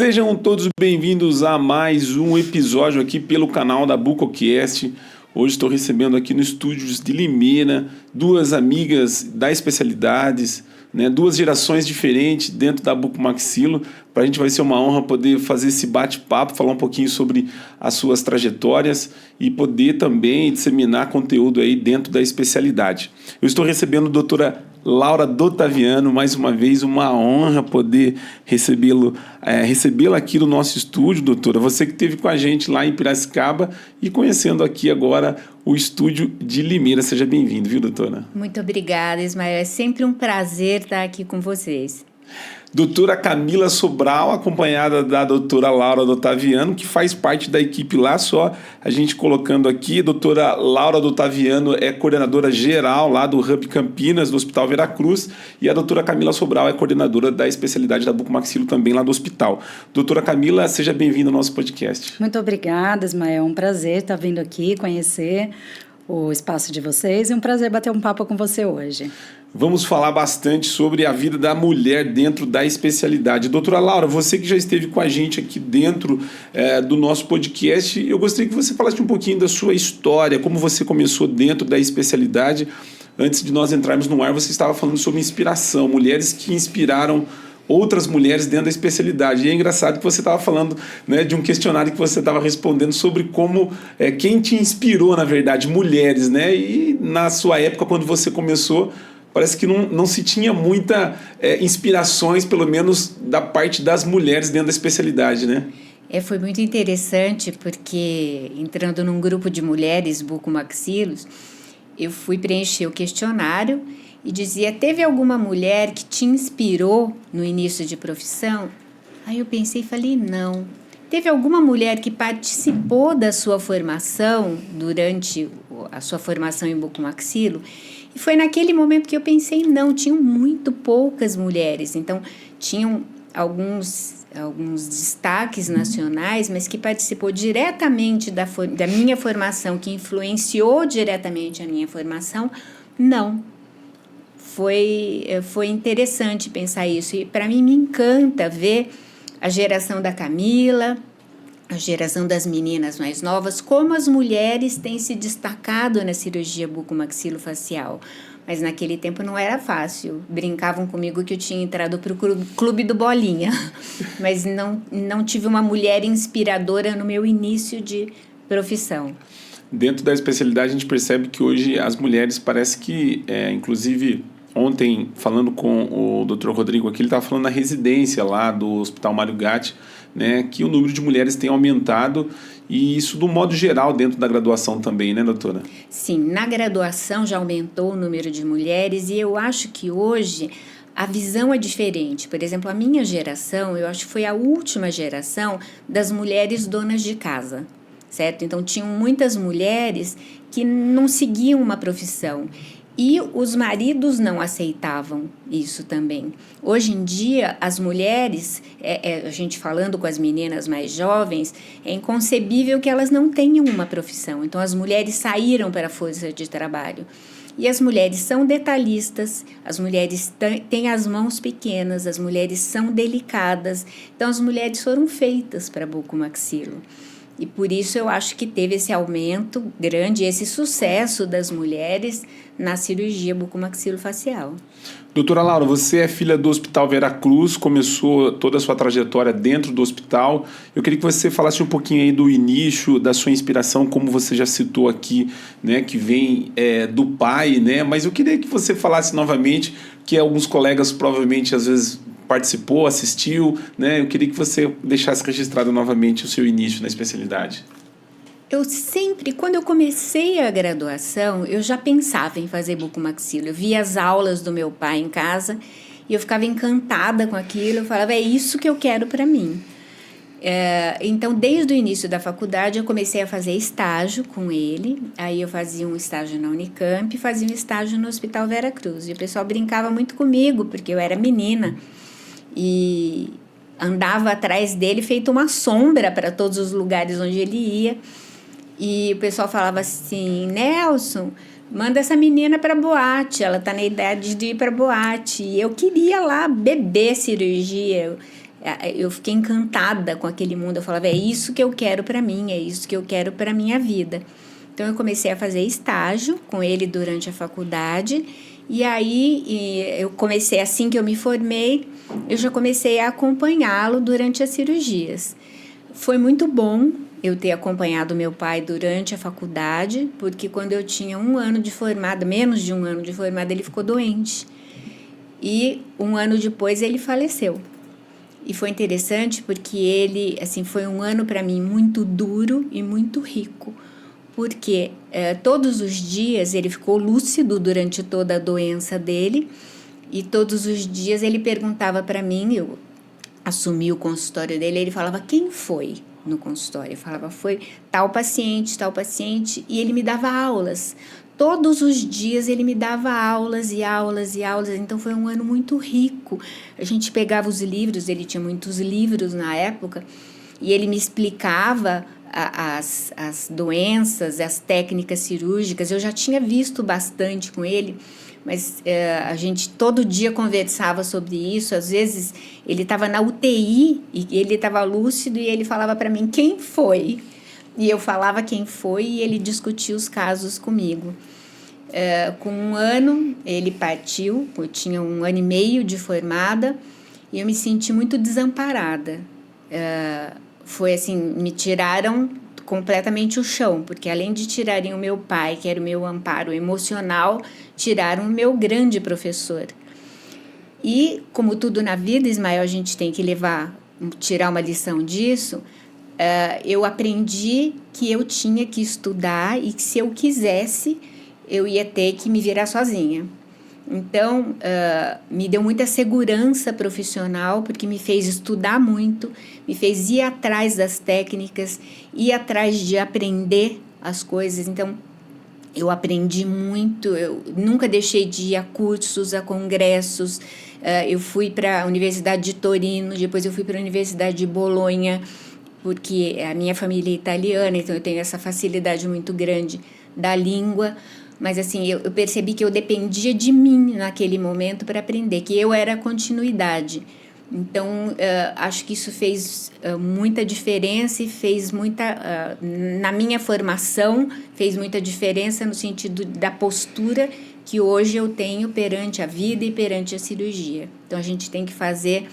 Sejam todos bem-vindos a mais um episódio aqui pelo canal da Bucocast. Hoje estou recebendo aqui no estúdios de Limeira duas amigas da especialidades, né, duas gerações diferentes dentro da Bucomaxilo. Para a gente vai ser uma honra poder fazer esse bate-papo, falar um pouquinho sobre as suas trajetórias e poder também disseminar conteúdo aí dentro da especialidade. Eu estou recebendo a doutora Laura Dottaviano, mais uma vez uma honra poder recebê-la aqui no nosso estúdio, doutora. Você que esteve com a gente lá em Piracicaba e conhecendo aqui agora o estúdio de Limeira. Seja bem-vindo, viu, doutora? Muito obrigada, Ismael. É sempre um prazer estar aqui com vocês. Doutora Camila Sobral, acompanhada da doutora Laura Dottaviano, que faz parte da equipe lá, só a gente colocando aqui. A doutora Laura Dottaviano é coordenadora geral lá do Hub Campinas, do Hospital Veracruz, e a doutora Camila Sobral é coordenadora da especialidade da Bucomaxilo também lá do hospital. Doutora Camila, seja bem-vinda ao nosso podcast. Muito obrigada, Ismael. É um prazer estar vindo aqui conhecer o espaço de vocês e um prazer bater um papo com você hoje. Vamos falar bastante sobre a vida da mulher dentro da especialidade. Doutora Laura, você que já esteve com a gente aqui dentro do nosso podcast, eu gostaria que você falasse um pouquinho da sua história, como você começou dentro da especialidade. Antes de nós entrarmos no ar, você estava falando sobre inspiração, mulheres que inspiraram outras mulheres dentro da especialidade. E é engraçado que você estava falando, né, de um questionário que você estava respondendo sobre como, quem te inspirou, na verdade, mulheres, né? E na sua época, quando você começou, parece que não se tinha muita inspirações, pelo menos da parte das mulheres dentro da especialidade, né? Foi muito interessante porque, entrando num grupo de mulheres bucomaxilos, eu fui preencher o questionário e dizia, teve alguma mulher que te inspirou no início de profissão? Aí eu pensei e falei, não. Teve alguma mulher que participou da sua formação, durante a sua formação em bucomaxilo? E foi naquele momento que eu pensei, não, tinham muito poucas mulheres. Então, tinham alguns destaques nacionais, mas que participou diretamente da minha formação, que influenciou diretamente a minha formação, não. Foi interessante pensar isso. E, para mim, me encanta ver a geração da Camila, a geração das meninas mais novas, como as mulheres têm se destacado na cirurgia bucomaxilofacial. Mas naquele tempo não era fácil. Brincavam comigo que eu tinha entrado para o clube do Bolinha. Mas não tive uma mulher inspiradora no meu início de profissão. Dentro da especialidade, a gente percebe que hoje as mulheres parece que, inclusive, ontem, falando com o Dr. Rodrigo aqui, ele estava falando da residência lá do Hospital Mário Gatti, né, que o número de mulheres tem aumentado, e isso do modo geral dentro da graduação também, né, doutora? Sim, na graduação já aumentou o número de mulheres, e eu acho que hoje a visão é diferente. Por exemplo, a minha geração, eu acho que foi a última geração das mulheres donas de casa, certo? Então, tinham muitas mulheres que não seguiam uma profissão. E os maridos não aceitavam isso também. Hoje em dia, as mulheres, a gente falando com as meninas mais jovens, é inconcebível que elas não tenham uma profissão. Então, as mulheres saíram para a força de trabalho. E as mulheres são detalhistas, as mulheres têm as mãos pequenas, as mulheres são delicadas. Então, as mulheres foram feitas para bucomaxilo. E por isso eu acho que teve esse aumento grande, esse sucesso das mulheres na cirurgia bucomaxilofacial. Doutora Laura, você é filha do Hospital Veracruz, começou toda a sua trajetória dentro do hospital. Eu queria que você falasse um pouquinho aí do início, da sua inspiração, como você já citou aqui, né, que vem do pai, né? Mas eu queria que você falasse novamente, que alguns colegas provavelmente às vezes participou, assistiu, né? Eu queria que você deixasse registrado novamente o seu início na especialidade. Eu sempre, quando eu comecei a graduação, eu já pensava em fazer bucomaxilo. Eu via as aulas do meu pai em casa e eu ficava encantada com aquilo. Eu falava, é isso que eu quero para mim. Então, desde o início da faculdade, eu comecei a fazer estágio com ele. Aí eu fazia um estágio na Unicamp e fazia um estágio no Hospital Veracruz. E o pessoal brincava muito comigo, porque eu era menina. E andava atrás dele feito uma sombra para todos os lugares onde ele ia. E o pessoal falava assim, Nelson, manda essa menina para boate, ela está na idade de ir para boate. E eu queria lá beber cirurgia. Eu fiquei encantada com aquele mundo. Eu falava, é isso que eu quero para mim, é isso que eu quero para minha vida. Então, eu comecei a fazer estágio com ele durante a faculdade. E aí, eu comecei, assim que eu me formei, eu já comecei a acompanhá-lo durante as cirurgias. Foi muito bom eu ter acompanhado meu pai durante a faculdade, porque quando eu tinha 1 ano de formada, menos de 1 ano de formada, ele ficou doente. E 1 ano depois ele faleceu. E foi interessante porque ele, assim, foi um ano para mim muito duro e muito rico, porque todos os dias ele ficou lúcido durante toda a doença dele, e todos os dias ele perguntava para mim, eu assumi o consultório dele, ele falava, quem foi no consultório? Eu falava, foi tal paciente, e ele me dava aulas. Todos os dias ele me dava aulas e aulas e aulas, então foi um ano muito rico. A gente pegava os livros, ele tinha muitos livros na época, e ele me explicava as doenças, as técnicas cirúrgicas. Eu já tinha visto bastante com ele, mas a gente todo dia conversava sobre isso. Às vezes ele estava na UTI e ele estava lúcido e ele falava para mim quem foi. E eu falava quem foi e ele discutia os casos comigo. Com 1 ano ele partiu, eu tinha 1 ano e meio de formada e eu me senti muito desamparada. Foi assim, me tiraram completamente o chão, porque além de tirarem o meu pai, que era o meu amparo emocional, tiraram o meu grande professor. E, como tudo na vida, Ismael, a gente tem que tirar uma lição disso. Eu aprendi que eu tinha que estudar e que se eu quisesse, eu ia ter que me virar sozinha. Então, me deu muita segurança profissional, porque me fez estudar muito, me fez ir atrás das técnicas, ir atrás de aprender as coisas. Então, eu aprendi muito, eu nunca deixei de ir a cursos, a congressos. Eu fui para a Universidade de Torino, depois eu fui para a Universidade de Bolonha, porque a minha família é italiana, então eu tenho essa facilidade muito grande da língua. Mas assim, eu percebi que eu dependia de mim naquele momento para aprender, que eu era a continuidade. Então, acho que isso fez muita diferença e fez muita... na minha formação, fez muita diferença no sentido da postura que hoje eu tenho perante a vida e perante a cirurgia. Então, a gente tem que fazer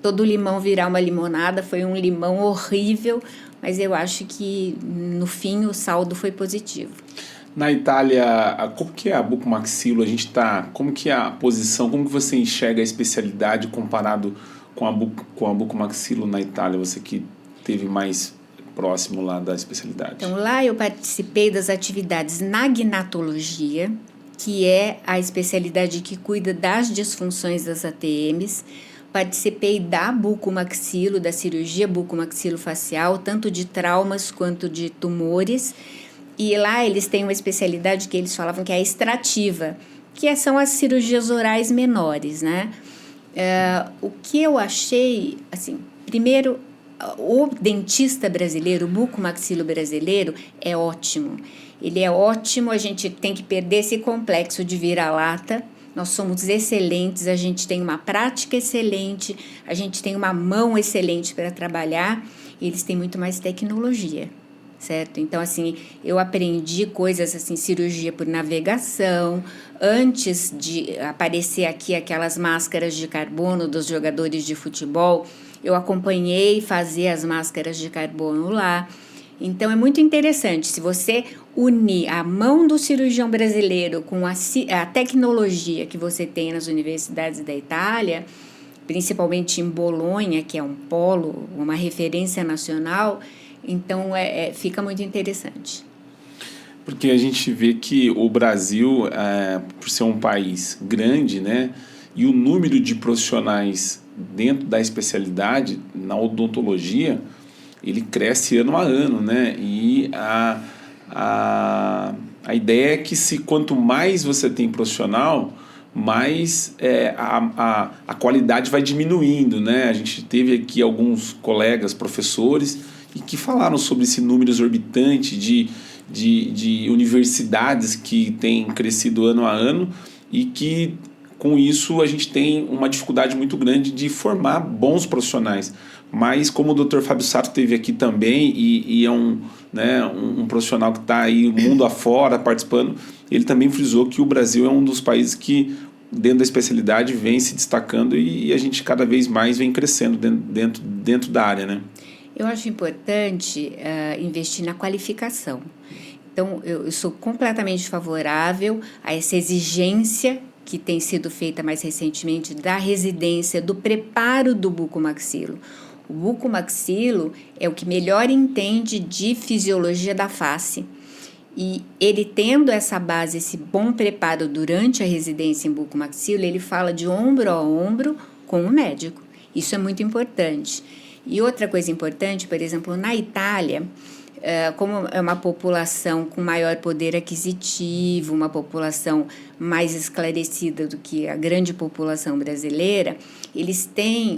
todo limão virar uma limonada. Foi um limão horrível, mas eu acho que, no fim, o saldo foi positivo. Na Itália, como que é a bucomaxilo? Como que é a posição? Como que você enxerga a especialidade comparado com a bucomaxilo na Itália? Você que esteve mais próximo lá da especialidade. Então, lá eu participei das atividades na gnatologia, que é a especialidade que cuida das disfunções das ATMs. Participei da bucomaxilo, da cirurgia bucomaxilofacial, tanto de traumas quanto de tumores. E lá eles têm uma especialidade que eles falavam que é a extrativa, que são as cirurgias orais menores, né? O que eu achei, assim, primeiro, o dentista brasileiro, o bucomaxilo brasileiro, é ótimo. Ele é ótimo, a gente tem que perder esse complexo de vira-lata. Nós somos excelentes, a gente tem uma prática excelente, a gente tem uma mão excelente para trabalhar, e eles têm muito mais tecnologia. Certo? Então, assim, eu aprendi coisas assim, cirurgia por navegação. Antes de aparecer aqui aquelas máscaras de carbono dos jogadores de futebol, eu acompanhei fazer as máscaras de carbono lá. Então, é muito interessante. Se você unir a mão do cirurgião brasileiro com a tecnologia que você tem nas universidades da Itália, principalmente em Bolonha, que é um polo, uma referência nacional, então fica muito interessante. Porque a gente vê que o Brasil, por ser um país grande, né, e o número de profissionais dentro da especialidade, na odontologia, ele cresce ano a ano, né? E a ideia é que quanto mais você tem profissional, mais a qualidade vai diminuindo, né? A gente teve aqui alguns colegas professores e que falaram sobre esse número exorbitante de universidades que tem crescido ano a ano e que com isso a gente tem uma dificuldade muito grande de formar bons profissionais. Mas como o Dr. Fábio Sato esteve aqui também e é um profissional que está aí mundo afora participando, ele também frisou que o Brasil é um dos países que, dentro da especialidade, vem se destacando e a gente cada vez mais vem crescendo dentro da área, né? Eu acho importante investir na qualificação. Então, eu sou completamente favorável a essa exigência que tem sido feita mais recentemente da residência, do preparo do bucomaxilo. O bucomaxilo é o que melhor entende de fisiologia da face. E ele tendo essa base, esse bom preparo durante a residência em bucomaxilo, ele fala de ombro a ombro com o médico. Isso é muito importante. E outra coisa importante, por exemplo, na Itália, como é uma população com maior poder aquisitivo, uma população mais esclarecida do que a grande população brasileira,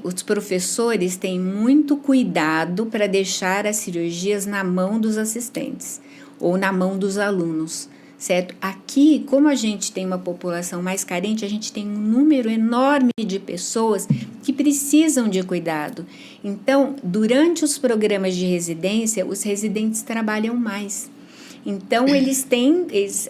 os professores têm muito cuidado para deixar as cirurgias na mão dos assistentes ou na mão dos alunos, certo? Aqui, como a gente tem uma população mais carente, a gente tem um número enorme de pessoas que precisam de cuidado. Então, durante os programas de residência, os residentes trabalham mais. Então, eles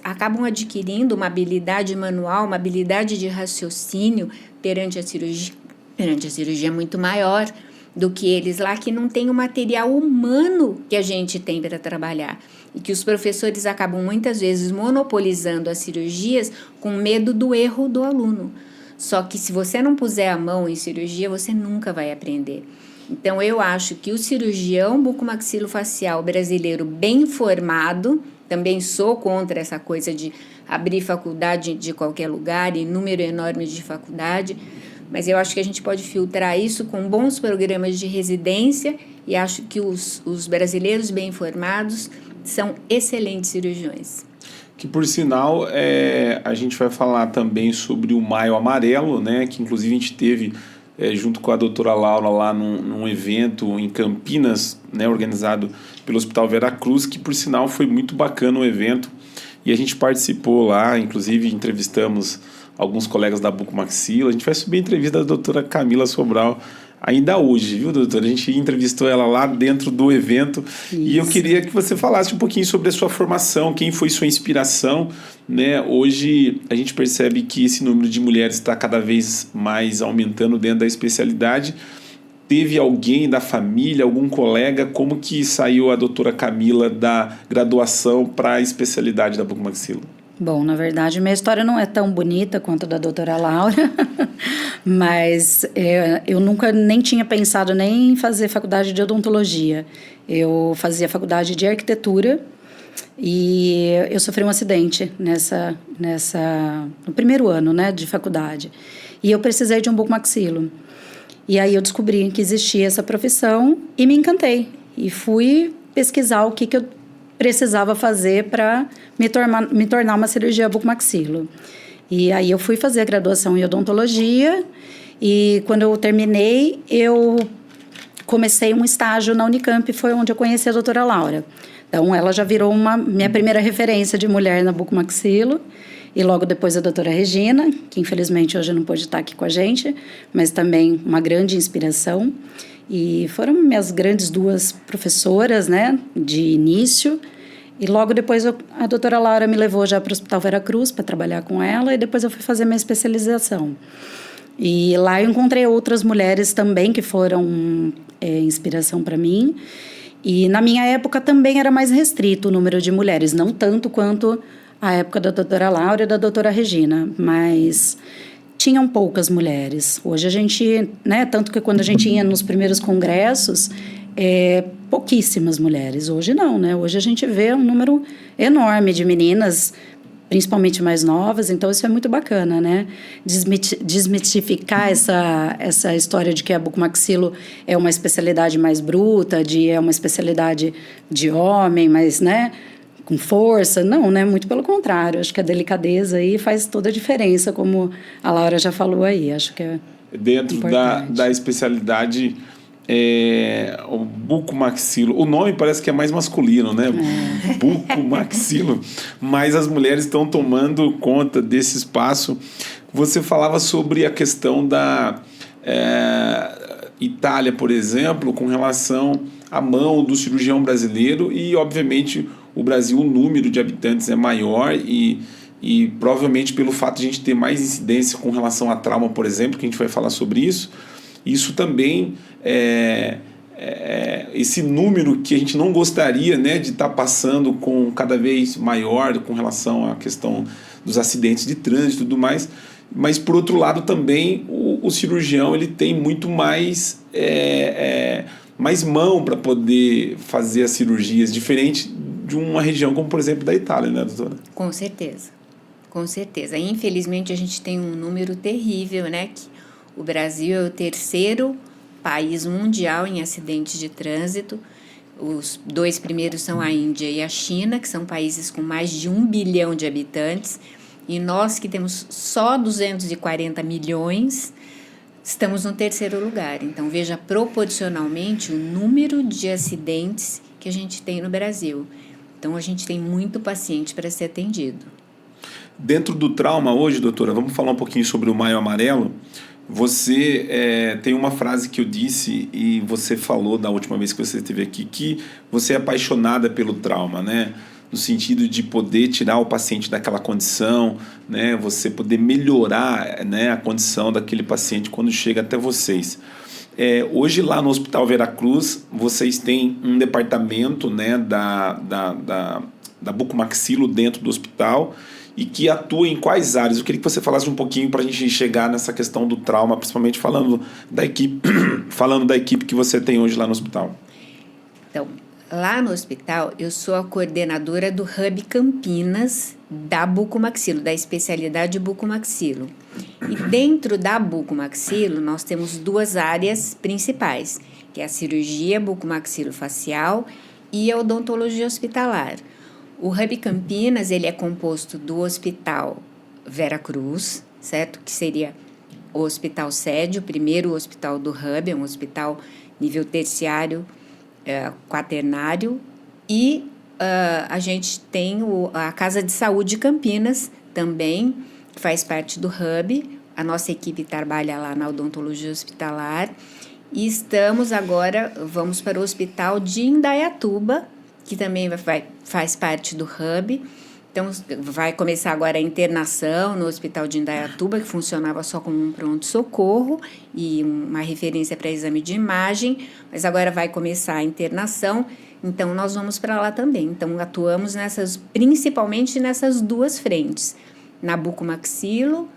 acabam adquirindo uma habilidade manual, uma habilidade de raciocínio perante a cirurgia muito maior do que eles lá, que não tem o material humano que a gente tem para trabalhar. E que os professores acabam muitas vezes monopolizando as cirurgias com medo do erro do aluno. Só que se você não puser a mão em cirurgia, você nunca vai aprender. Então, eu acho que o cirurgião bucomaxilofacial brasileiro bem formado, também sou contra essa coisa de abrir faculdade de qualquer lugar e número enorme de faculdade, mas eu acho que a gente pode filtrar isso com bons programas de residência e acho que os brasileiros bem formados são excelentes cirurgiões. Que, por sinal, a gente vai falar também sobre o Maio Amarelo, né, que inclusive a gente teve junto com a doutora Laura lá num evento em Campinas, né, organizado pelo Hospital Vera Cruz, que, por sinal, foi muito bacana o evento. E a gente participou lá, inclusive entrevistamos alguns colegas da Bucomaxilo. A gente vai subir a entrevista da doutora Camila Sobral ainda hoje, viu, doutora? A gente entrevistou ela lá dentro do evento. Isso. E eu queria que você falasse um pouquinho sobre a sua formação, quem foi sua inspiração, né? Hoje a gente percebe que esse número de mulheres está cada vez mais aumentando dentro da especialidade. Teve alguém da família, algum colega, como que saiu a doutora Camila da graduação para a especialidade da bucomaxilo? Bom, na verdade, minha história não é tão bonita quanto a da doutora Laura, mas eu nunca nem tinha pensado nem em fazer faculdade de odontologia. Eu fazia faculdade de arquitetura e eu sofri um acidente no primeiro ano, né, de faculdade. E eu precisei de um bucomaxilo. E aí eu descobri que existia essa profissão e me encantei. E fui pesquisar o que eu precisava fazer para me tornar uma cirurgia bucomaxilo. E aí eu fui fazer a graduação em odontologia e quando eu terminei, eu comecei um estágio na Unicamp, foi onde eu conheci a doutora Laura. Então, ela já virou minha primeira referência de mulher na bucomaxilo. E logo depois a doutora Regina, que infelizmente hoje não pôde estar aqui com a gente, mas também uma grande inspiração. E foram minhas grandes duas professoras, né, de início. E logo depois a doutora Laura me levou já para o Hospital Vera Cruz para trabalhar com ela e depois eu fui fazer minha especialização. E lá eu encontrei outras mulheres também que foram inspiração para mim. E na minha época também era mais restrito o número de mulheres, não tanto quanto a época da doutora Laura e da doutora Regina, mas tinham poucas mulheres. Hoje a gente, né, tanto que quando a gente ia nos primeiros congressos, pouquíssimas mulheres. Hoje não, né? Hoje a gente vê um número enorme de meninas, principalmente mais novas, então isso é muito bacana, né? Desmistificar essa história de que a bucomaxilo é uma especialidade mais bruta, é uma especialidade de homem, mas, né, com força. Não, né? Muito pelo contrário. Acho que a delicadeza aí faz toda a diferença, como a Laura já falou aí. Acho que é dentro da especialidade, o bucomaxilo. O nome parece que é mais masculino, né? Bucomaxilo. Mas as mulheres estão tomando conta desse espaço. você falava sobre a questão da Itália, por exemplo, com relação à mão do cirurgião brasileiro e, obviamente, o Brasil, o número de habitantes é maior e provavelmente pelo fato de a gente ter mais incidência com relação a trauma, por exemplo, que a gente vai falar sobre isso também esse número que a gente não gostaria, né, de estar passando com cada vez maior com relação à questão dos acidentes de trânsito e tudo mais, mas por outro lado também o cirurgião ele tem muito mais mais mão para poder fazer as cirurgias, diferente de uma região como, por exemplo, da Itália, né, doutora? Com certeza, com certeza. Infelizmente, a gente tem um número terrível, né, que o Brasil é o terceiro país mundial em acidentes de trânsito. Os 2 primeiros são a Índia e a China, que são países com mais de 1 bilhão de habitantes, e nós que temos só 240 milhões, estamos no terceiro lugar. Então, veja proporcionalmente o número de acidentes que a gente tem no Brasil. Então, a gente tem muito paciente para ser atendido. Dentro do trauma hoje, doutora, vamos falar um pouquinho sobre o Maio Amarelo. Você tem uma frase que eu disse e você falou da última vez que você esteve aqui, que você é apaixonada pelo trauma, né? No sentido de poder tirar o paciente daquela condição, né? Você poder melhorar, né, a condição daquele paciente quando chega até vocês. Hoje lá no Hospital Veracruz, vocês têm um departamento, né, da bucomaxilo dentro do hospital e que atua em quais áreas? Eu queria que você falasse um pouquinho para a gente chegar nessa questão do trauma, principalmente falando da equipe que você tem hoje lá no hospital. Então, lá no hospital, eu sou a coordenadora do Hub Campinas da bucomaxilo, da especialidade bucomaxilo. E dentro da bucomaxilo, nós temos 2 áreas principais, que é a cirurgia bucomaxilofacial e a odontologia hospitalar. O Hub Campinas, ele é composto do Hospital Veracruz, certo? Que seria o hospital sede, o primeiro hospital do Hub, é um hospital nível terciário, quaternário, e a gente tem a Casa de Saúde Campinas também, que faz parte do Hub. A nossa equipe trabalha lá na odontologia hospitalar. E vamos para o Hospital de Indaiatuba, que também faz parte do Hub. Então, vai começar agora a internação no Hospital de Indaiatuba, que funcionava só como um pronto-socorro e uma referência para exame de imagem, mas agora vai começar a internação, então nós vamos para lá também. Então, atuamos principalmente nessas 2 frentes, na bucomaxilo,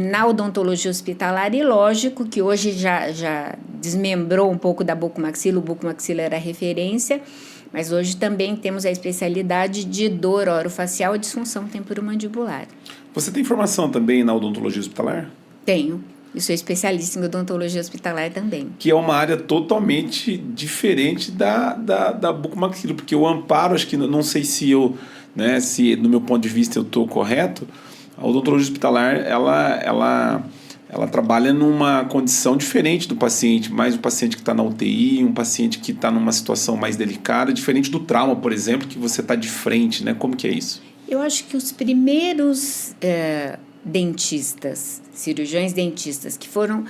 na odontologia hospitalar, e lógico que hoje já desmembrou um pouco da bucomaxilo, o bucomaxilo era a referência, mas hoje também temos a especialidade de dor orofacial e disfunção temporomandibular. Você tem formação também na odontologia hospitalar? Tenho. Eu sou especialista em odontologia hospitalar também. Que é uma área totalmente diferente da bucomaxilo, porque o amparo, acho que não sei se se no meu ponto de vista eu estou correto, a odontologia hospitalar, ela trabalha numa condição diferente do paciente, mais um paciente que está na UTI, um paciente que está numa situação mais delicada, diferente do trauma, por exemplo, que você está de frente, né? Como que é isso? Eu acho que os primeiros cirurgiões dentistas que foram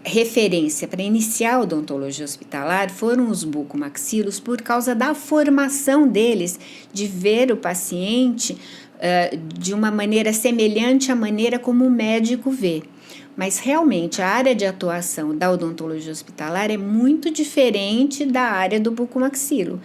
referência para iniciar a odontologia hospitalar foram os bucomaxilos, por causa da formação deles de ver o paciente de uma maneira semelhante à maneira como o médico vê. Mas realmente a área de atuação da odontologia hospitalar é muito diferente da área do bucomaxilo.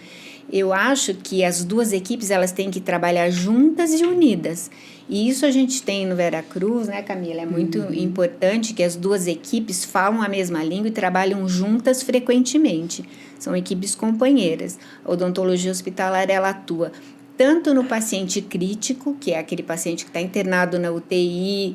Eu acho que as 2 equipes elas têm que trabalhar juntas e unidas. E isso a gente tem no Veracruz, né, Camila? É muito importante que as 2 equipes falam a mesma língua e trabalham juntas frequentemente. São equipes companheiras. A odontologia hospitalar ela atua tanto no paciente crítico, que é aquele paciente que está internado na UTI,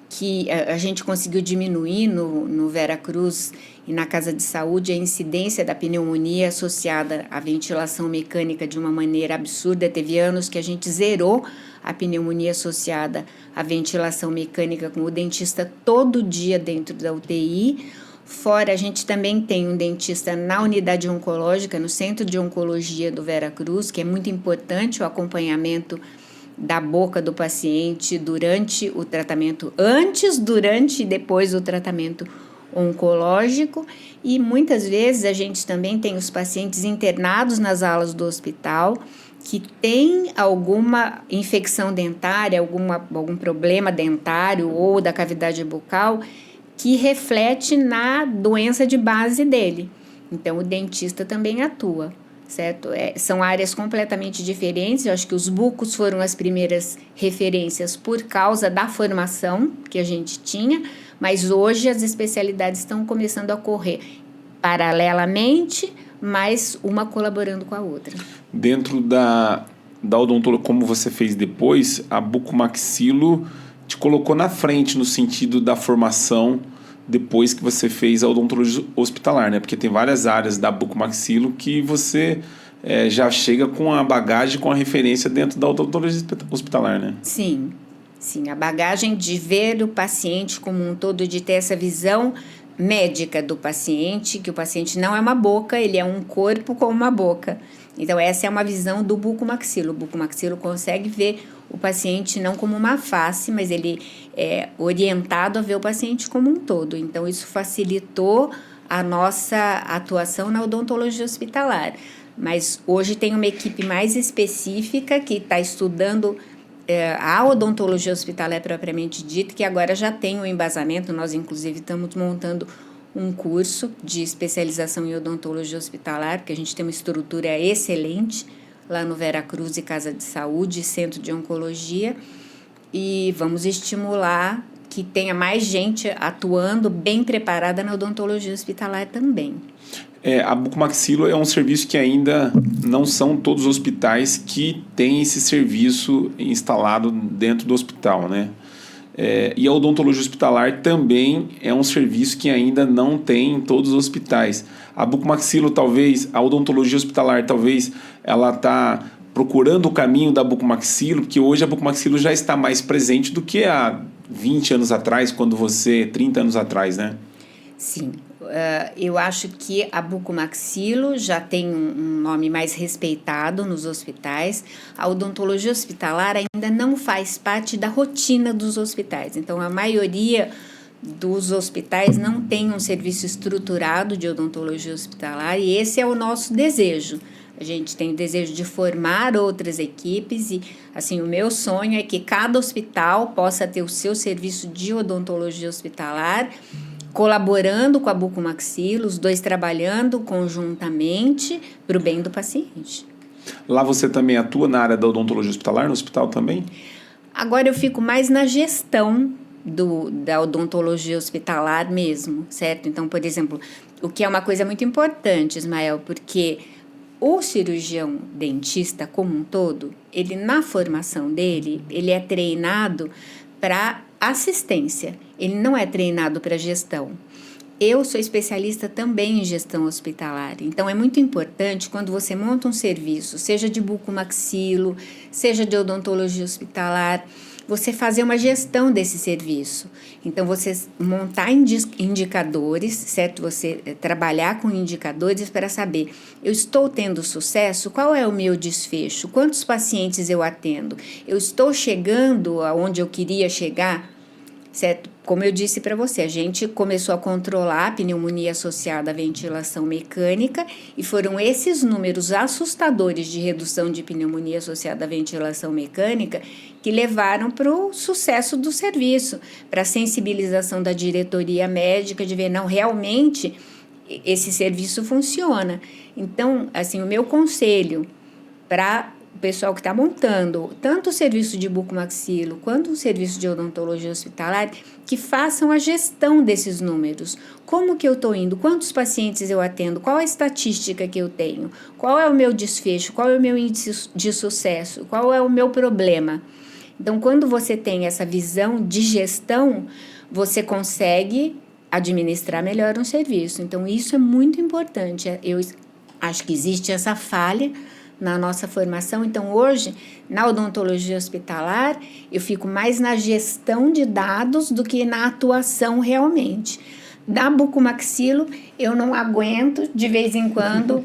que a gente conseguiu diminuir no Veracruz e na Casa de Saúde a incidência da pneumonia associada à ventilação mecânica de uma maneira absurda. Teve anos que a gente zerou a pneumonia associada à ventilação mecânica com o dentista todo dia dentro da UTI. Fora, a gente também tem um dentista na unidade oncológica, no Centro de Oncologia do Veracruz, que é muito importante o acompanhamento da boca do paciente durante o tratamento, antes, durante e depois do tratamento oncológico. E muitas vezes a gente também tem os pacientes internados nas alas do hospital que tem alguma infecção dentária, algum problema dentário ou da cavidade bucal que reflete na doença de base dele. Então, o dentista também atua, certo? São áreas completamente diferentes. Eu acho que os bucos foram as primeiras referências por causa da formação que a gente tinha, mas hoje as especialidades estão começando a ocorrer paralelamente, mas uma colaborando com a outra. Dentro da odontologia, como você fez depois, a bucomaxilo te colocou na frente no sentido da formação depois que você fez a odontologia hospitalar, né? Porque tem várias áreas da bucomaxilo que você já chega com a bagagem, com a referência dentro da odontologia hospitalar, né? Sim, a bagagem de ver o paciente como um todo, de ter essa visão médica do paciente, que o paciente não é uma boca, ele é um corpo com uma boca. Então, essa é uma visão do bucomaxilo. O bucomaxilo consegue ver o paciente não como uma face, mas ele é orientado a ver o paciente como um todo. Então, isso facilitou a nossa atuação na odontologia hospitalar. Mas hoje tem uma equipe mais específica que está estudando a odontologia hospitalar propriamente dita, que agora já tem um embasamento. Nós, inclusive, estamos montando um curso de especialização em odontologia hospitalar, porque a gente tem uma estrutura excelente lá no Vera Cruz e Casa de Saúde, Centro de Oncologia, e vamos estimular que tenha mais gente atuando bem preparada na odontologia hospitalar também. A bucomaxilo é um serviço que ainda não são todos os hospitais que têm esse serviço instalado dentro do hospital, né? E a odontologia hospitalar também é um serviço que ainda não tem em todos os hospitais. A bucomaxilo, talvez, a odontologia hospitalar, talvez, ela está procurando o caminho da bucomaxilo, porque hoje a bucomaxilo já está mais presente do que há 20 anos atrás, 30 anos atrás, né? Sim. Eu acho que a bucomaxilo já tem um nome mais respeitado nos hospitais. A odontologia hospitalar ainda não faz parte da rotina dos hospitais. Então, a maioria dos hospitais não tem um serviço estruturado de odontologia hospitalar, e esse é o nosso desejo. A gente tem o desejo de formar outras equipes e, assim, o meu sonho é que cada hospital possa ter o seu serviço de odontologia hospitalar, colaborando com a bucomaxilo, os dois trabalhando conjuntamente para o bem do paciente. Lá você também atua na área da odontologia hospitalar, no hospital também? Agora eu fico mais na gestão da odontologia hospitalar mesmo, certo? Então, por exemplo, o que é uma coisa muito importante, Ismael, porque o cirurgião dentista como um todo, ele na formação dele, ele é treinado para assistência, ele não é treinado para gestão. Eu sou especialista também em gestão hospitalar, então é muito importante quando você monta um serviço, seja de bucomaxilo, seja de odontologia hospitalar, você fazer uma gestão desse serviço. Então, você montar indicadores, certo? Você trabalhar com indicadores para saber, eu estou tendo sucesso? Qual é o meu desfecho? Quantos pacientes eu atendo? Eu estou chegando aonde eu queria chegar? Certo? Como eu disse para você, a gente começou a controlar a pneumonia associada à ventilação mecânica e foram esses números assustadores de redução de pneumonia associada à ventilação mecânica que levaram para o sucesso do serviço, para a sensibilização da diretoria médica de ver, não, realmente esse serviço funciona. Então, assim, o meu conselho para o pessoal que está montando tanto o serviço de bucomaxilo quanto o serviço de odontologia hospitalar, que façam a gestão desses números. Como que eu estou indo? Quantos pacientes eu atendo? Qual a estatística que eu tenho? Qual é o meu desfecho? Qual é o meu índice de sucesso? Qual é o meu problema? Então, quando você tem essa visão de gestão, você consegue administrar melhor um serviço. Então, isso é muito importante. Eu acho que existe essa falha na nossa formação. Então, hoje, na odontologia hospitalar, eu fico mais na gestão de dados do que na atuação realmente. Da bucomaxilo, eu não aguento, de vez em quando,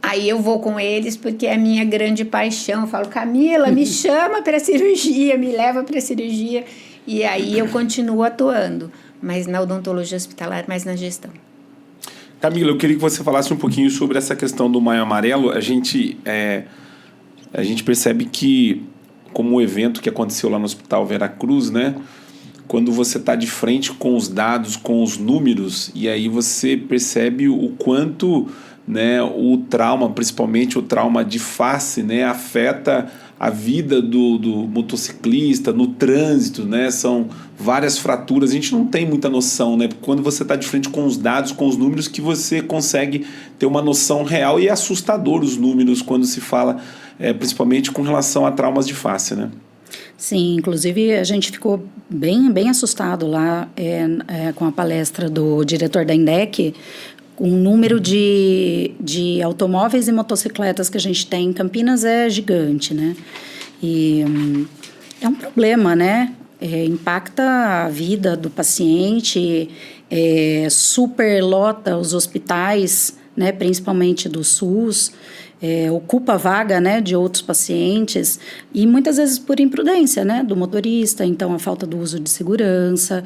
Aí eu vou com eles porque é a minha grande paixão. Eu falo, Camila, me chama para cirurgia, me leva para cirurgia. E aí eu continuo atuando, mas na odontologia hospitalar, mais na gestão. Camila, eu queria que você falasse um pouquinho sobre essa questão do Maio Amarelo. A gente percebe que, como o evento que aconteceu lá no Hospital Veracruz, né? Quando você está de frente com os dados, com os números, e aí você percebe o quanto, né, o trauma, principalmente o trauma de face, né, afeta a vida do motociclista no trânsito, né? São várias fraturas. A gente não tem muita noção, né? Quando você está de frente com os dados, com os números, que você consegue ter uma noção real, e é assustador os números quando se fala, principalmente com relação a traumas de face, né? Sim, inclusive a gente ficou bem assustado lá com a palestra do diretor da INDEC. O número de automóveis e motocicletas que a gente tem em Campinas é gigante, né? E é um problema, né? Impacta a vida do paciente, superlota os hospitais, né? Principalmente do SUS, ocupa a vaga, né, de outros pacientes, e muitas vezes por imprudência, né, do motorista. Então a falta do uso de segurança,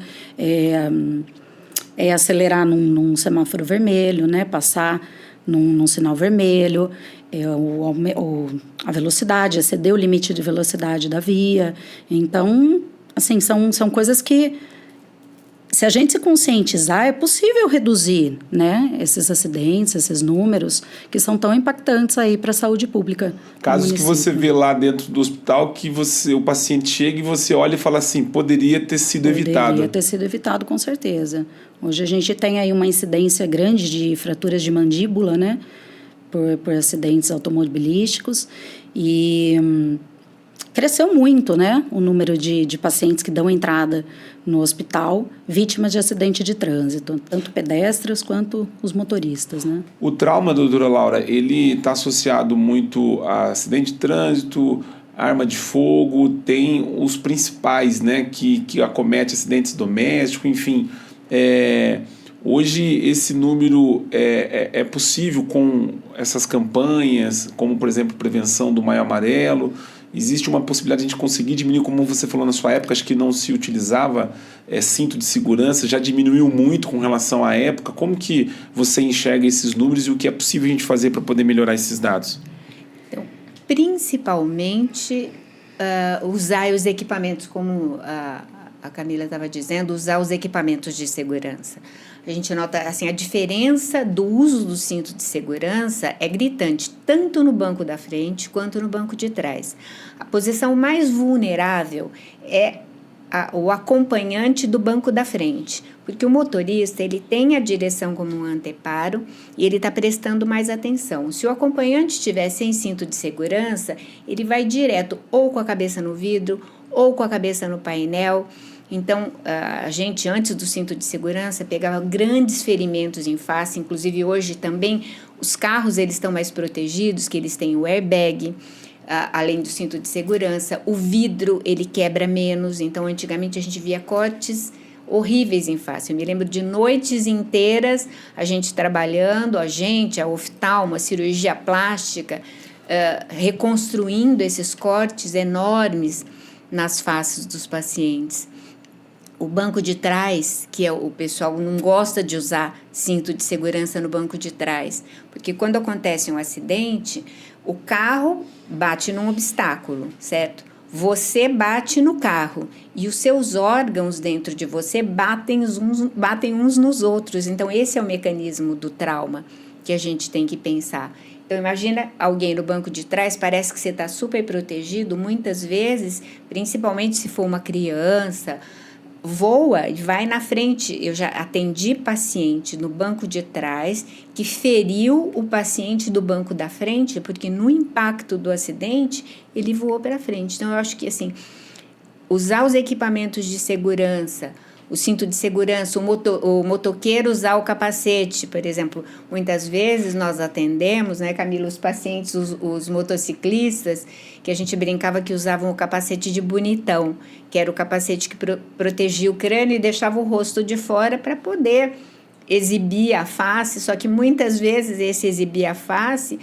acelerar num semáforo vermelho, né, passar num sinal vermelho, a velocidade, exceder o limite de velocidade da via. Então, assim, são coisas que, se a gente se conscientizar, é possível reduzir, né, esses acidentes, esses números que são tão impactantes aí para a saúde pública. Casos que você vê lá dentro do hospital que o paciente chega e você olha e fala assim, poderia ter sido evitado. Poderia ter sido evitado, com certeza. Hoje a gente tem aí uma incidência grande de fraturas de mandíbula, né, por acidentes automobilísticos, e cresceu muito, né, o número de pacientes que dão entrada no hospital vítimas de acidente de trânsito, tanto pedestres quanto os motoristas, né? O trauma, doutora Laura, ele está associado muito a acidente de trânsito, arma de fogo, tem os principais, né, que acomete acidentes domésticos, enfim. Hoje esse número é possível com essas campanhas, como, por exemplo, prevenção do Maio Amarelo. Existe uma possibilidade de a gente conseguir diminuir, como você falou na sua época, acho que não se utilizava cinto de segurança, já diminuiu muito com relação à época. Como que você enxerga esses números e o que é possível a gente fazer para poder melhorar esses dados? Então, principalmente, usar os equipamentos, como a Camila estava dizendo, usar os equipamentos de segurança. A gente nota, assim, a diferença do uso do cinto de segurança é gritante, tanto no banco da frente quanto no banco de trás. A posição mais vulnerável é o acompanhante do banco da frente, porque o motorista, ele tem a direção como um anteparo e ele está prestando mais atenção. Se o acompanhante estiver sem cinto de segurança, ele vai direto ou com a cabeça no vidro ou com a cabeça no painel. Então, a gente, antes do cinto de segurança, pegava grandes ferimentos em face. Inclusive, hoje também, os carros eles estão mais protegidos, que eles têm o airbag, além do cinto de segurança. O vidro, ele quebra menos. Então, antigamente, a gente via cortes horríveis em face. Eu me lembro de noites inteiras, a gente trabalhando, a oftalmo, a cirurgia plástica, reconstruindo esses cortes enormes nas faces dos pacientes. O banco de trás, que o pessoal não gosta de usar cinto de segurança no banco de trás, porque quando acontece um acidente, o carro bate num obstáculo, certo? Você bate no carro e os seus órgãos dentro de você batem uns nos outros. Então, esse é o mecanismo do trauma que a gente tem que pensar. Então, imagina alguém no banco de trás, parece que você está super protegido, muitas vezes, principalmente se for uma criança, voa e vai na frente. Eu já atendi paciente no banco de trás que feriu o paciente do banco da frente, porque no impacto do acidente ele voou para frente. Então, eu acho que, assim, usar os equipamentos de segurança, o cinto de segurança, o motoqueiro usar o capacete, por exemplo. Muitas vezes nós atendemos, né, Camila, os pacientes, os motociclistas, que a gente brincava que usavam o capacete de bonitão, que era o capacete que protegia o crânio e deixava o rosto de fora para poder exibir a face, só que muitas vezes esse exibir a face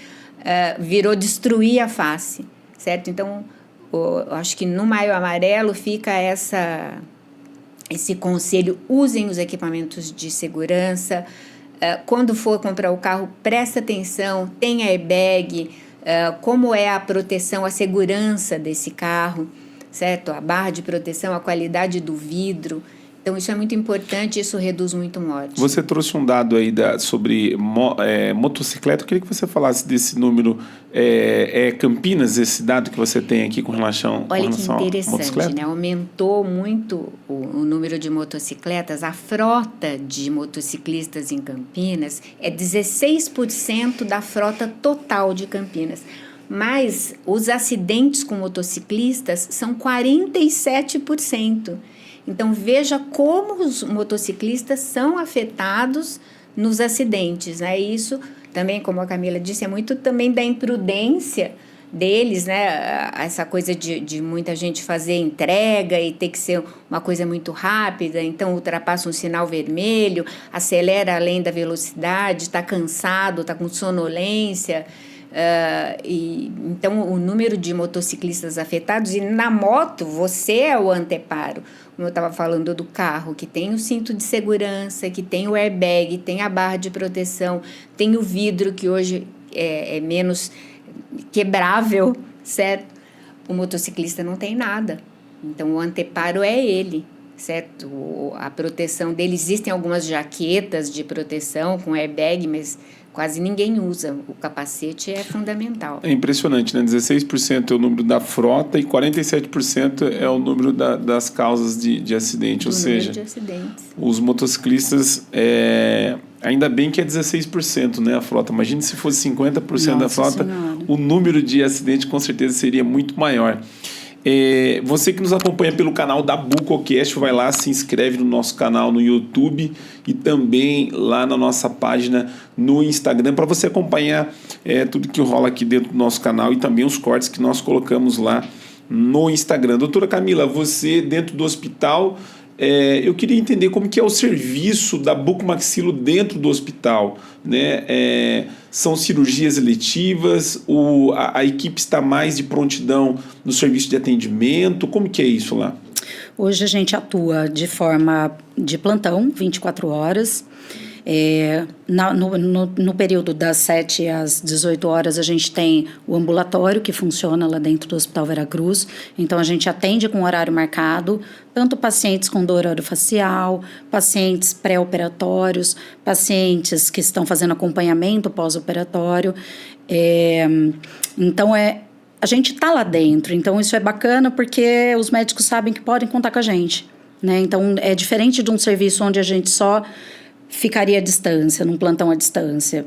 virou destruir a face, certo? Então, acho que no Maio Amarelo fica esse conselho: usem os equipamentos de segurança. Quando for comprar o carro, presta atenção, tenha airbag, como é a proteção, a segurança desse carro, certo? A barra de proteção, a qualidade do vidro. Então, isso é muito importante, isso reduz muito morte. Você trouxe um dado aí sobre motocicleta. Eu queria que você falasse desse número. É Campinas, esse dado que você tem aqui com relação Olha com relação que interessante, né? Aumentou muito o número de motocicletas. A frota de motociclistas em Campinas é 16% da frota total de Campinas. Mas os acidentes com motociclistas são 47%. Então, veja como os motociclistas são afetados nos acidentes, né? Isso também, como a Camila disse, é muito também da imprudência deles, né? Essa coisa de muita gente fazer entrega e ter que ser uma coisa muito rápida, então ultrapassa um sinal vermelho, acelera além da velocidade, está cansado, está com sonolência. Então, o número de motociclistas afetados, e na moto você é o anteparo, como eu estava falando do carro, que tem o cinto de segurança, que tem o airbag, tem a barra de proteção, tem o vidro, que hoje é menos quebrável, certo? O motociclista não tem nada, então o anteparo é ele, certo? A proteção dele, existem algumas jaquetas de proteção com airbag, mas quase ninguém usa. O capacete é fundamental. É impressionante, né? 16% é o número da frota e 47% é o número das causas de acidente. Ou seja, de acidentes. Os motociclistas, ainda bem que é 16%, né, a frota. Imagine se fosse 50% da frota, Senhora. O número de acidentes com certeza seria muito maior. Você que nos acompanha pelo canal da Bucocast, vai lá, se inscreve no nosso canal no YouTube e também lá na nossa página no Instagram, para você acompanhar tudo que rola aqui dentro do nosso canal e também os cortes que nós colocamos lá no Instagram. Doutora Camila, você dentro do hospital, eu queria entender como que é o serviço da bucomaxilo dentro do hospital, né? São cirurgias eletivas, a equipe está mais de prontidão no serviço de atendimento, como que é isso lá? Hoje a gente atua de forma de plantão, 24 horas. No período das 7 às 18 horas a gente tem o ambulatório que funciona lá dentro do Hospital Veracruz, então a gente atende com horário marcado, tanto pacientes com dor orofacial, pacientes pré-operatórios, pacientes que estão fazendo acompanhamento pós-operatório, então a gente está lá dentro, então isso é bacana porque os médicos sabem que podem contar com a gente, né? Então é diferente de um serviço onde a gente só ficaria à distância, num plantão à distância.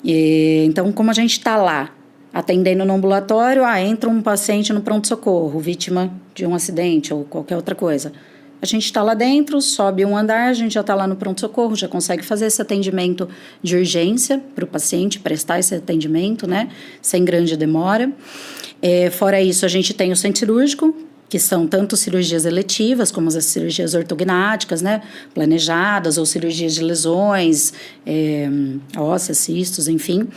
Então, como a gente está lá, atendendo no ambulatório, entra um paciente no pronto-socorro, vítima de um acidente ou qualquer outra coisa. A gente está lá dentro, sobe um andar, a gente já está lá no pronto-socorro, já consegue fazer esse atendimento de urgência para o paciente, prestar esse atendimento, né, sem grande demora. Fora isso, a gente tem o centro cirúrgico, que são tanto cirurgias eletivas, como as cirurgias ortognáticas, né, planejadas, ou cirurgias de lesões, ósseas, cistos, enfim.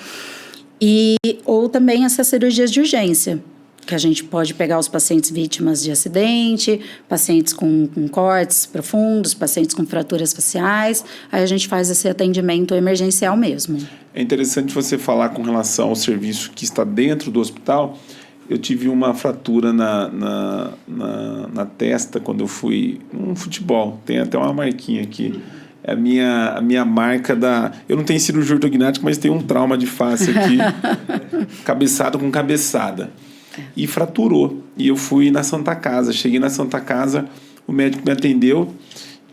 Ou também essas cirurgias de urgência, que a gente pode pegar os pacientes vítimas de acidente, pacientes com cortes profundos, pacientes com fraturas faciais, aí a gente faz esse atendimento emergencial mesmo. É interessante você falar com relação ao serviço que está dentro do hospital. Eu tive uma fratura na testa quando eu fui num futebol. Tem até uma marquinha aqui. É a minha marca da... Eu não tenho cirurgia ortognática, mas tenho um trauma de face aqui. Cabeçada com cabeçada. E fraturou. E eu fui na Santa Casa. Cheguei na Santa Casa, o médico me atendeu.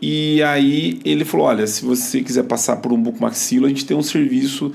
E aí ele falou, olha, se você quiser passar por um bucomaxilo, a gente tem um serviço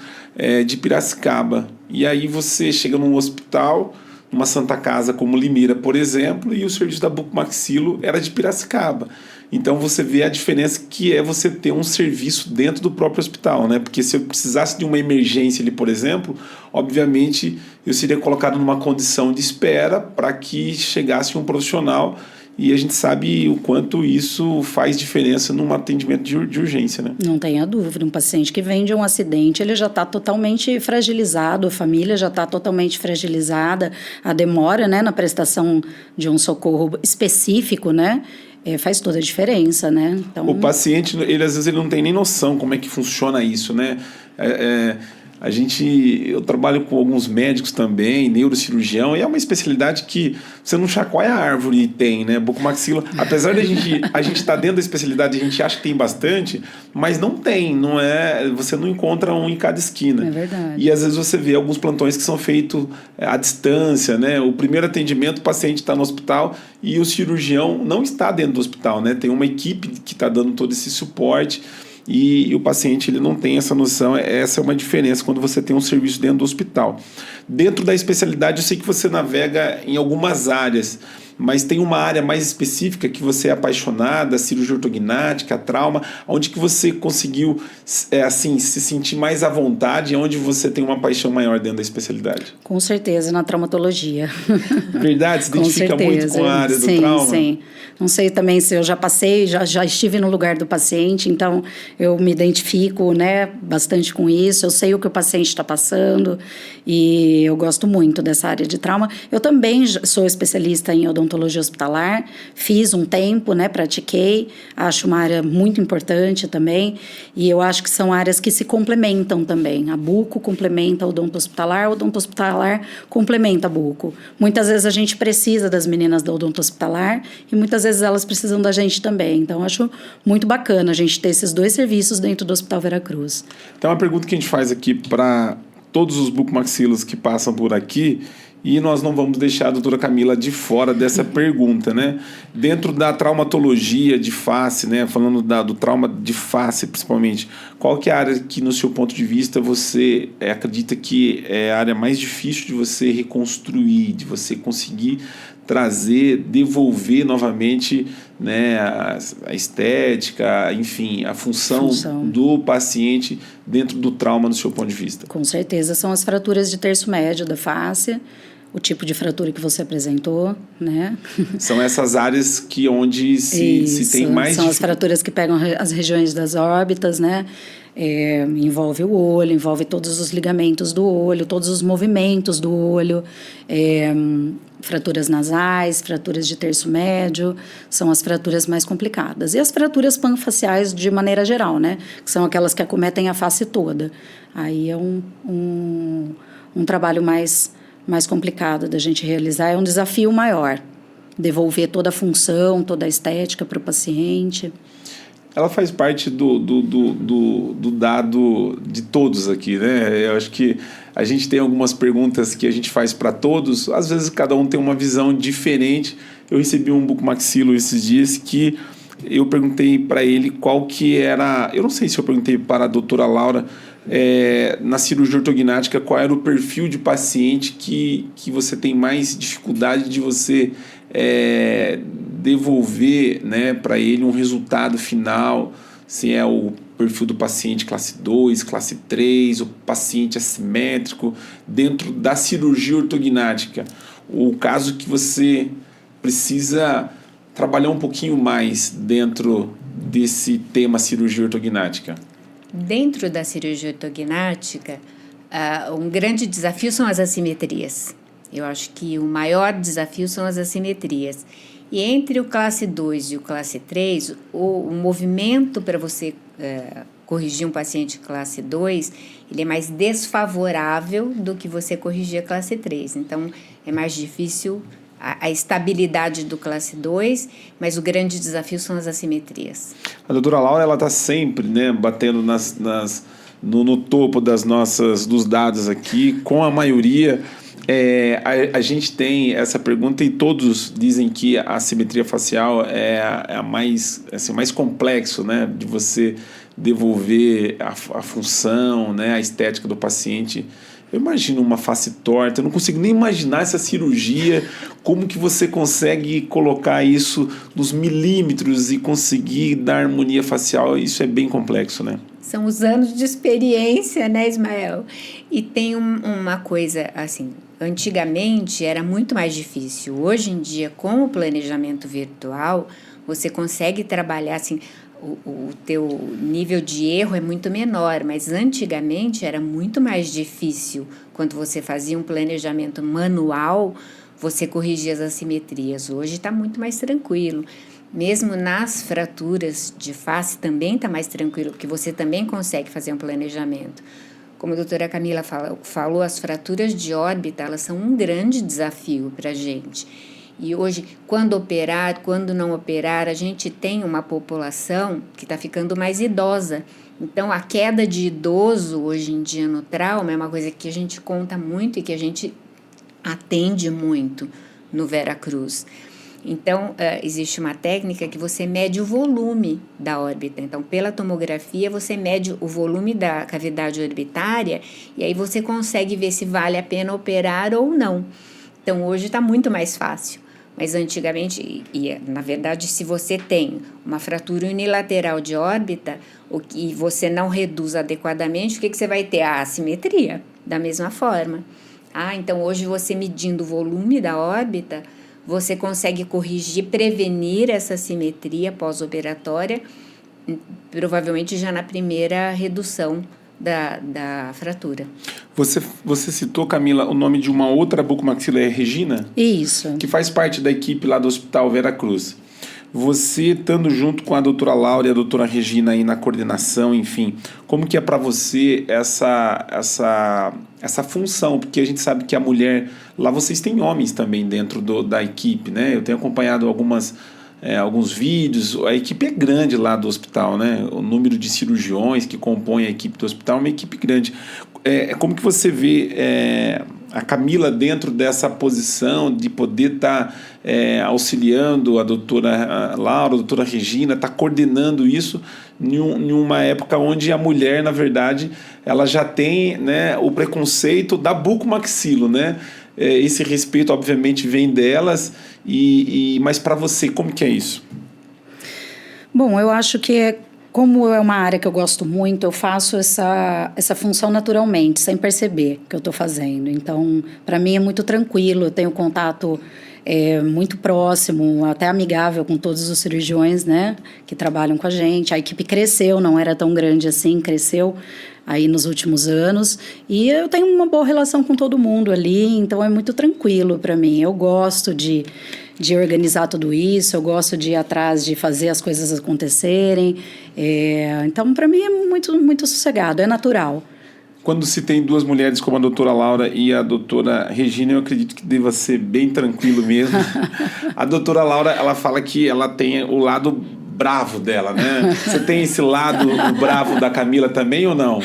de Piracicaba. E aí você chega num hospital... uma Santa Casa como Limeira, por exemplo, e o serviço da bucomaxilo era de Piracicaba. Então você vê a diferença que é você ter um serviço dentro do próprio hospital, né? Porque se eu precisasse de uma emergência ali, por exemplo, obviamente eu seria colocado numa condição de espera para que chegasse um profissional e a gente sabe o quanto isso faz diferença num atendimento de urgência, né? Não tenha dúvida, um paciente que vem de um acidente, ele já está totalmente fragilizado, a família já está totalmente fragilizada, a demora, né, na prestação de um socorro específico, né, faz toda a diferença, né? Então, o paciente, às vezes ele não tem nem noção como é que funciona isso, né? Eu trabalho com alguns médicos também, neurocirurgião, e é uma especialidade que você não chacoalha a árvore e tem, né? Bucomaxila, apesar de a gente estar dentro da especialidade, a gente acha que tem bastante, mas não tem, você não encontra um em cada esquina. É verdade. E às vezes você vê alguns plantões que são feitos à distância, né? O primeiro atendimento, o paciente está no hospital e o cirurgião não está dentro do hospital, né? Tem uma equipe que está dando todo esse suporte. E o paciente ele não tem essa noção. Essa é uma diferença quando você tem um serviço dentro do hospital. Dentro da especialidade, eu sei que você navega em algumas áreas, mas tem uma área mais específica que você é apaixonada, cirurgia ortognática, trauma, onde que você conseguiu se sentir mais à vontade e onde você tem uma paixão maior dentro da especialidade? Com certeza, na traumatologia. Verdade? Se identifica muito com a área do trauma? Sim. Não sei também se eu já passei, já estive no lugar do paciente, então eu me identifico, né, bastante com isso, eu sei o que o paciente está passando e eu gosto muito dessa área de trauma. Eu também sou especialista em odontologia hospitalar, fiz um tempo, né, pratiquei, acho uma área muito importante também, e eu acho que são áreas que se complementam também. A buco complementa a odonto hospitalar complementa a buco. Muitas vezes a gente precisa das meninas da odonto hospitalar e muitas vezes elas precisam da gente também. Então, acho muito bacana a gente ter esses dois serviços dentro do Hospital Veracruz. Então, uma pergunta que a gente faz aqui para todos os bucomaxilos que passam por aqui, e nós não vamos deixar a doutora Camila de fora dessa pergunta, né? Dentro da traumatologia de face, né? Falando do trauma de face, principalmente, qual que é a área que, no seu ponto de vista, você acredita que é a área mais difícil de você reconstruir, de você conseguir trazer, devolver novamente, né, a estética, enfim, a função do paciente dentro do trauma, do seu ponto de vista? Com certeza, são as fraturas de terço médio da face, o tipo de fratura que você apresentou, né? São essas áreas que onde se tem mais... São as fraturas que pegam as regiões das órbitas, né? Envolve o olho, envolve todos os ligamentos do olho, todos os movimentos do olho, fraturas nasais, fraturas de terço médio, são as fraturas mais complicadas. E as fraturas panfaciais de maneira geral, né? Que são aquelas que acometem a face toda. Aí é um trabalho mais complicado da gente realizar, é um desafio maior, devolver toda a função, toda a estética para o paciente. Ela faz parte do dado de todos aqui, né? Eu acho que a gente tem algumas perguntas que a gente faz para todos, às vezes cada um tem uma visão diferente. Eu recebi um bucomaxilo esses dias que eu perguntei para ele qual que era... Eu não sei se eu perguntei para a doutora Laura, na cirurgia ortognática, qual era o perfil de paciente que você tem mais dificuldade de você devolver, né, para ele um resultado final, se é o perfil do paciente classe 2, classe 3, o paciente assimétrico, dentro da cirurgia ortognática. O caso que você precisa trabalhar um pouquinho mais dentro desse tema cirurgia ortognática. Dentro da cirurgia ortognática, um grande desafio são as assimetrias. Eu acho que o maior desafio são as assimetrias. E entre o classe 2 e o classe 3, o movimento para você corrigir um paciente classe 2, ele é mais desfavorável do que você corrigir a classe 3. Então, é mais difícil a estabilidade do classe 2, mas o grande desafio são as assimetrias. A doutora Laura, ela está sempre, né, batendo no topo dos dados aqui, com a maioria. A gente tem essa pergunta e todos dizem que a assimetria facial é a mais, assim, mais complexo, né, de você devolver a função, né, a estética do paciente. Eu imagino uma face torta, eu não consigo nem imaginar essa cirurgia, como que você consegue colocar isso nos milímetros e conseguir dar harmonia facial, isso é bem complexo, né? São os anos de experiência, né, Ismael? E tem uma coisa, assim, Antigamente era muito mais difícil. Hoje em dia, com o planejamento virtual, você consegue trabalhar assim, o teu nível de erro é muito menor, mas antigamente era muito mais difícil. Quando você fazia um planejamento manual, você corrigia as assimetrias. Hoje está muito mais tranquilo. Mesmo nas fraturas de face também está mais tranquilo, porque você também consegue fazer um planejamento. Como a doutora Camila falou, as fraturas de órbita, elas são um grande desafio para a gente. E hoje, quando operar, quando não operar, a gente tem uma população que está ficando mais idosa. Então, a queda de idoso hoje em dia no trauma é uma coisa que a gente conta muito e que a gente atende muito no Veracruz. Então, existe uma técnica que você mede o volume da órbita. Então, pela tomografia, você mede o volume da cavidade orbitária e aí você consegue ver se vale a pena operar ou não. Então, hoje está muito mais fácil. Mas antigamente, na verdade, se você tem uma fratura unilateral de órbita e você não reduz adequadamente, o que você vai ter? A assimetria, da mesma forma. Então hoje você medindo o volume da órbita, você consegue corrigir, prevenir essa assimetria pós-operatória, provavelmente já na primeira redução da fratura. Você citou, Camila, o nome de uma outra bucomaxilar, Regina? Isso. Que faz parte da equipe lá do Hospital Veracruz. Você, estando junto com a doutora Laura e a doutora Regina aí na coordenação, enfim, como que é para você essa função? Porque a gente sabe que a mulher... Lá vocês têm homens também dentro da equipe, né? Eu tenho acompanhado alguns vídeos. A equipe é grande lá do hospital, né? O número de cirurgiões que compõem a equipe do hospital é uma equipe grande. Como que você vê a Camila dentro dessa posição de poder estar auxiliando a doutora Laura, a doutora Regina, estar coordenando isso em uma época onde a mulher, na verdade, ela já tem, né, o preconceito da bucomaxilo, né? Esse respeito, obviamente, vem delas, mas para você, como que é isso? Bom, eu acho que como é uma área que eu gosto muito, eu faço essa função naturalmente, sem perceber que eu estou fazendo. Então, para mim é muito tranquilo, eu tenho contato muito próximo, até amigável com todos os cirurgiões, né, que trabalham com a gente. A equipe cresceu, não era tão grande assim, cresceu aí nos últimos anos, e eu tenho uma boa relação com todo mundo ali, então é muito tranquilo para mim. Eu gosto de organizar tudo isso, eu gosto de ir atrás de fazer as coisas acontecerem, então para mim é muito, muito sossegado, é natural. Quando se tem duas mulheres como a doutora Laura e a doutora Regina, eu acredito que deva ser bem tranquilo mesmo. A doutora Laura, ela fala que ela tem o lado bravo dela, né? Você tem esse lado bravo da Camila também ou não?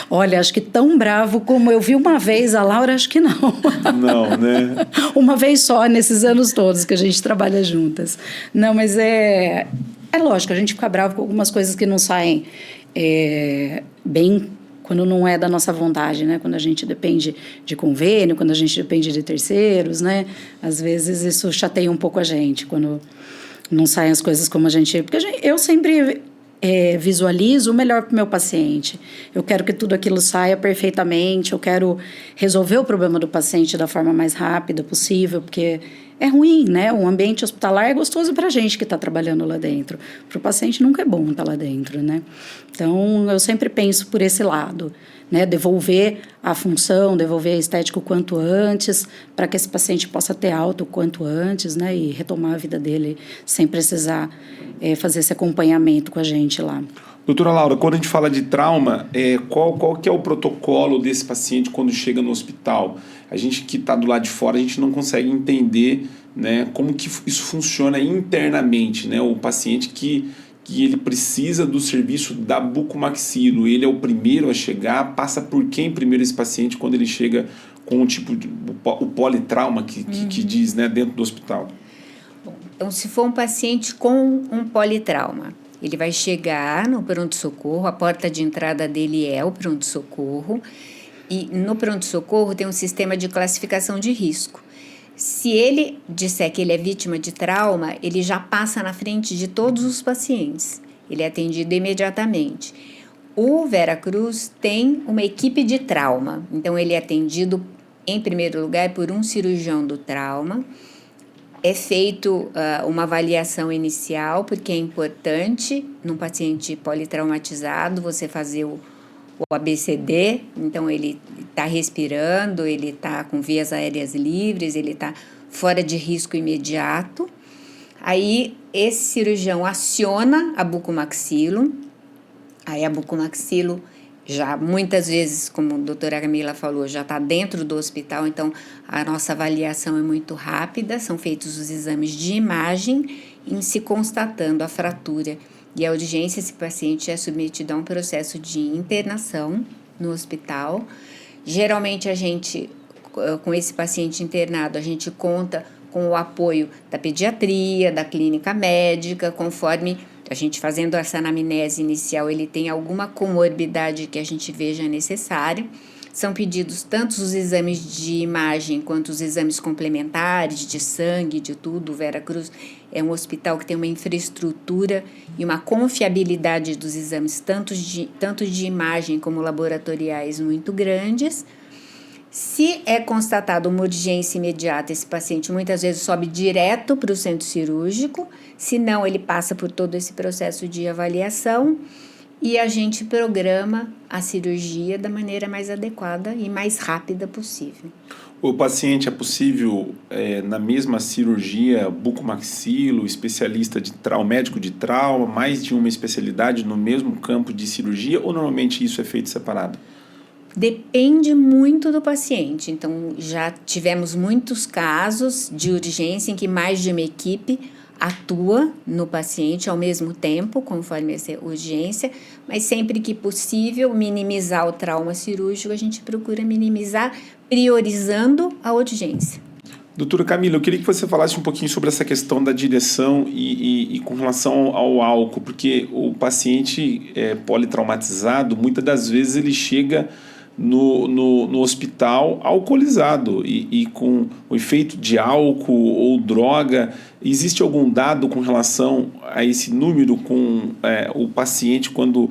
Olha, acho que tão bravo como eu vi uma vez a Laura, acho que não. Não, né? Uma vez só, nesses anos todos que a gente trabalha juntas. Não, mas é lógico, a gente fica bravo com algumas coisas que não saem bem, quando não é da nossa vontade, né? Quando a gente depende de convênio, quando a gente depende de terceiros, né? Às vezes isso chateia um pouco a gente, quando não saem as coisas como a gente... Porque eu sempre visualizo o melhor para o meu paciente. Eu quero que tudo aquilo saia perfeitamente, eu quero resolver o problema do paciente da forma mais rápida possível, porque é ruim, né? Um ambiente hospitalar é gostoso para a gente que está trabalhando lá dentro. Para o paciente nunca é bom estar lá dentro, né? Então, eu sempre penso por esse lado, né? Devolver a função, devolver a estética o quanto antes, para que esse paciente possa ter alta o quanto antes, né? E retomar a vida dele sem precisar fazer esse acompanhamento com a gente lá. Doutora Laura, quando a gente fala de trauma, qual que é o protocolo desse paciente quando chega no hospital? A gente que está do lado de fora, a gente não consegue entender, né, como que isso funciona internamente, né? O paciente que ele precisa do serviço da bucomaxilo, ele é o primeiro a chegar, passa por quem primeiro esse paciente quando ele chega com o politrauma que diz, né, dentro do hospital? Bom, então, se for um paciente com um politrauma, ele vai chegar no pronto-socorro, a porta de entrada dele é o pronto-socorro, e no pronto-socorro tem um sistema de classificação de risco. Se ele disser que ele é vítima de trauma, ele já passa na frente de todos os pacientes. Ele é atendido imediatamente. O Veracruz tem uma equipe de trauma, então ele é atendido em primeiro lugar, por um cirurgião do trauma. É feito uma avaliação inicial, porque é importante, num paciente politraumatizado, você fazer o ABCD, então ele está respirando, ele está com vias aéreas livres, ele está fora de risco imediato. Aí esse cirurgião aciona a bucomaxilo, aí a bucomaxilo já muitas vezes, como a doutora Camila falou, já está dentro do hospital, então a nossa avaliação é muito rápida, são feitos os exames de imagem, em se constatando a fratura e a urgência, esse paciente é submetido a um processo de internação no hospital. Geralmente a gente, com esse paciente internado, a gente conta com o apoio da pediatria, da clínica médica, conforme a gente fazendo essa anamnese inicial, ele tem alguma comorbidade que a gente veja necessário. São pedidos tanto os exames de imagem quanto os exames complementares de sangue, de tudo. O Vera Cruz é um hospital que tem uma infraestrutura e uma confiabilidade dos exames, tanto de imagem como laboratoriais, muito grandes. Se é constatada uma urgência imediata, esse paciente muitas vezes sobe direto para o centro cirúrgico, se não, ele passa por todo esse processo de avaliação e a gente programa a cirurgia da maneira mais adequada e mais rápida possível. O paciente é possível, na mesma cirurgia, bucomaxilo, especialista de trauma, médico de trauma, mais de uma especialidade no mesmo campo de cirurgia, ou normalmente isso é feito separado? Depende muito do paciente. Então, já tivemos muitos casos de urgência em que mais de uma equipe atua no paciente ao mesmo tempo, conforme essa urgência, mas sempre que possível, minimizar o trauma cirúrgico, a gente procura minimizar, priorizando a urgência. Doutora Camila, eu queria que você falasse um pouquinho sobre essa questão da direção e com relação ao álcool, porque o paciente politraumatizado, muitas das vezes ele chega no hospital alcoolizado e com o efeito de álcool ou droga. Existe algum dado com relação a esse número com o paciente quando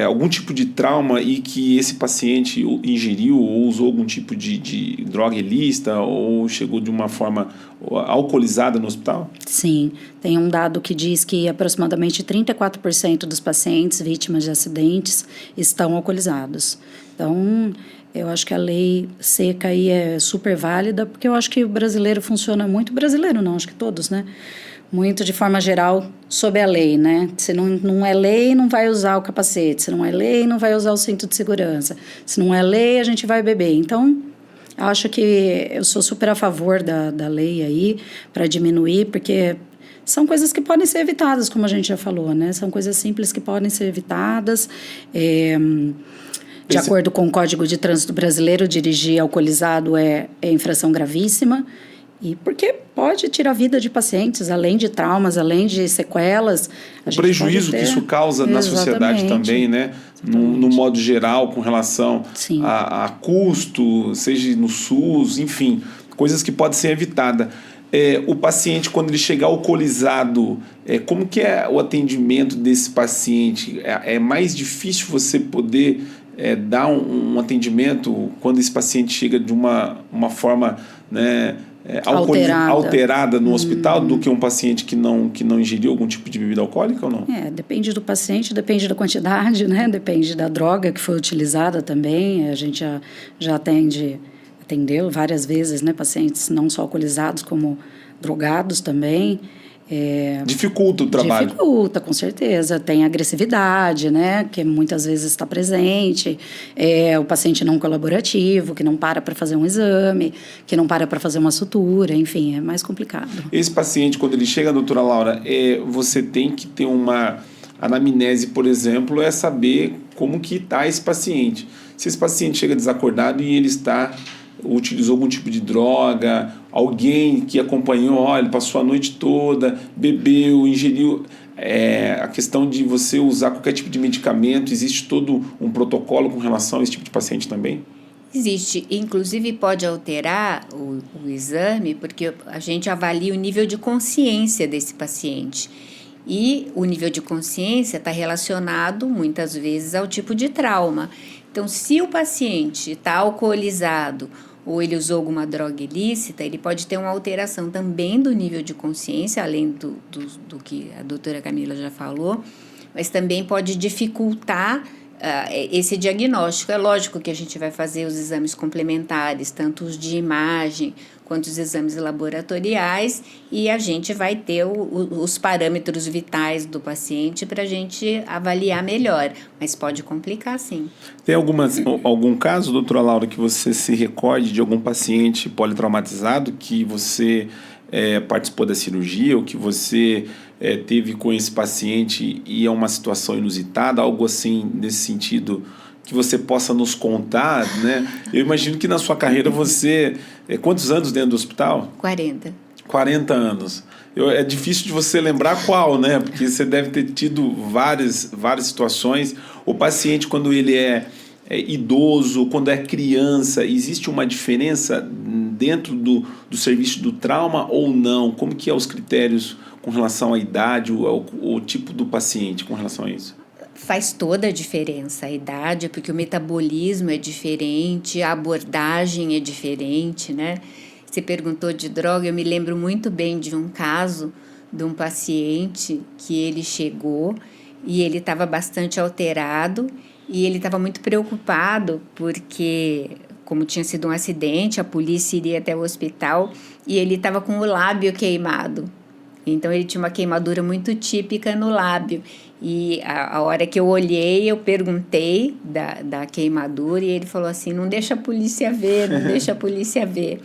algum tipo de trauma e que esse paciente ingeriu ou usou algum tipo de droga ilícita ou chegou de uma forma alcoolizada no hospital? Sim, tem um dado que diz que aproximadamente 34% dos pacientes vítimas de acidentes estão alcoolizados. Então, eu acho que a lei seca aí é super válida, porque eu acho que o brasileiro funciona muito, brasileiro não, acho que todos, né? Muito de forma geral sob a lei, né? Se não é lei, não vai usar o capacete. Se não é lei, não vai usar o cinto de segurança. Se não é lei, a gente vai beber. Então, acho que eu sou super a favor da lei aí para diminuir, porque são coisas que podem ser evitadas, como a gente já falou, né? São coisas simples que podem ser evitadas. De acordo com o Código de Trânsito Brasileiro, dirigir alcoolizado é infração gravíssima. E porque pode tirar a vida de pacientes, além de traumas, além de sequelas. O prejuízo que isso causa na sociedade também, né? No modo geral, com relação a custo, seja no SUS, enfim, coisas que podem ser evitadas. O paciente, quando ele chega alcoolizado, como que é o atendimento desse paciente? É mais difícil você poder dar um atendimento quando esse paciente chega de uma forma, né, alterada no hospital do que um paciente que não ingeriu algum tipo de bebida alcoólica ou não? Depende do paciente, depende da quantidade, né? Depende da droga que foi utilizada também. A gente já atendeu várias vezes, né, pacientes não só alcoolizados como drogados também. Dificulta o trabalho. Dificulta, com certeza. Tem agressividade, né, que muitas vezes está presente. O paciente não colaborativo, que não para fazer um exame, que não para fazer uma sutura, enfim, é mais complicado. Esse paciente, quando ele chega, doutora Laura, você tem que ter uma anamnese, por exemplo, saber como que está esse paciente. Se esse paciente chega desacordado e ele utilizou algum tipo de droga, alguém que acompanhou, ele passou a noite toda, bebeu, ingeriu, a questão de você usar qualquer tipo de medicamento, existe todo um protocolo com relação a esse tipo de paciente também? Existe, inclusive pode alterar o exame, porque a gente avalia o nível de consciência desse paciente. E o nível de consciência está relacionado, muitas vezes, ao tipo de trauma. Então, se o paciente está alcoolizado ou ele usou alguma droga ilícita, ele pode ter uma alteração também do nível de consciência, além do que a doutora Camila já falou, mas também pode dificultar esse diagnóstico. É lógico que a gente vai fazer os exames complementares, tanto os de imagem quanto os exames laboratoriais, e a gente vai ter os parâmetros vitais do paciente para a gente avaliar melhor, mas pode complicar sim. Tem algum caso, doutora Laura, que você se recorde de algum paciente politraumatizado que você participou da cirurgia, ou que você teve com esse paciente e é uma situação inusitada, algo assim nesse sentido que você possa nos contar, né? Eu imagino que na sua carreira você... quantos anos dentro do hospital? 40 anos. É difícil de você lembrar qual, né? Porque você deve ter tido várias situações. O paciente, quando ele é idoso, quando é criança, existe uma diferença dentro do serviço do trauma ou não? Como que é os critérios com relação à idade, o tipo do paciente com relação a isso? Faz toda a diferença a idade, porque o metabolismo é diferente, a abordagem é diferente, né? Você perguntou de droga, eu me lembro muito bem de um caso de um paciente que ele chegou e ele estava bastante alterado e ele estava muito preocupado porque, como tinha sido um acidente, a polícia iria até o hospital e ele estava com o lábio queimado. Então, ele tinha uma queimadura muito típica no lábio. E a hora que eu olhei, eu perguntei da queimadura e ele falou assim, não deixa a polícia ver, não deixa a polícia ver.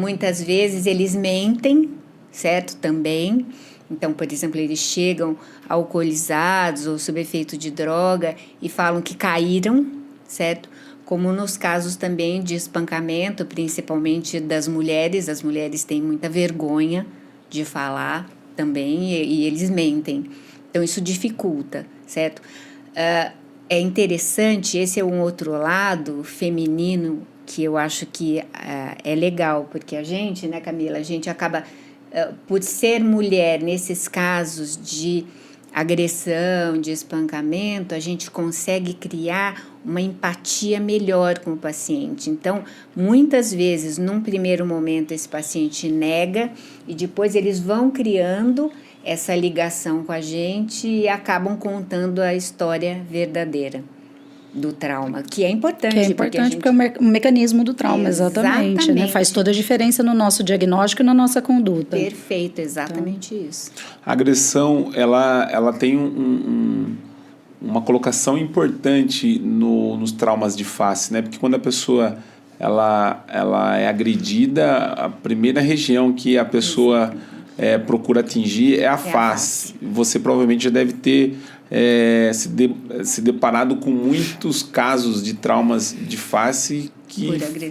Muitas vezes eles mentem, certo? Também. Então, por exemplo, eles chegam alcoolizados ou sob efeito de droga e falam que caíram, certo? Como nos casos também de espancamento, principalmente das mulheres. As mulheres têm muita vergonha de falar também e eles mentem. Então, isso dificulta, certo? É interessante, esse é um outro lado feminino que eu acho que é legal, porque a gente, né, Camila, a gente acaba, por ser mulher nesses casos de agressão, de espancamento, a gente consegue criar uma empatia melhor com o paciente. Então, muitas vezes, num primeiro momento, esse paciente nega e depois eles vão criando essa ligação com a gente e acabam contando a história verdadeira do trauma, que é importante. Que é importante porque é o mecanismo do trauma, exatamente, né? Faz toda a diferença no nosso diagnóstico e na nossa conduta. Perfeito, exatamente isso. A agressão, ela tem uma colocação importante nos traumas de face, né? Porque quando a pessoa ela é agredida, a primeira região que a pessoa procura atingir é a face. Você provavelmente já deve ter se deparado com muitos casos de traumas de face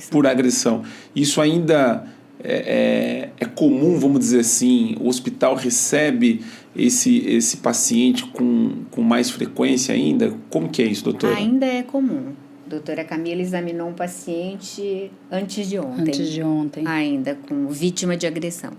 por agressão. Isso ainda é comum, vamos dizer assim? O hospital recebe esse paciente com mais frequência ainda? Como que é isso, doutora? Ainda é comum. Doutora Camila examinou um paciente antes de ontem. Ainda, com vítima de agressão.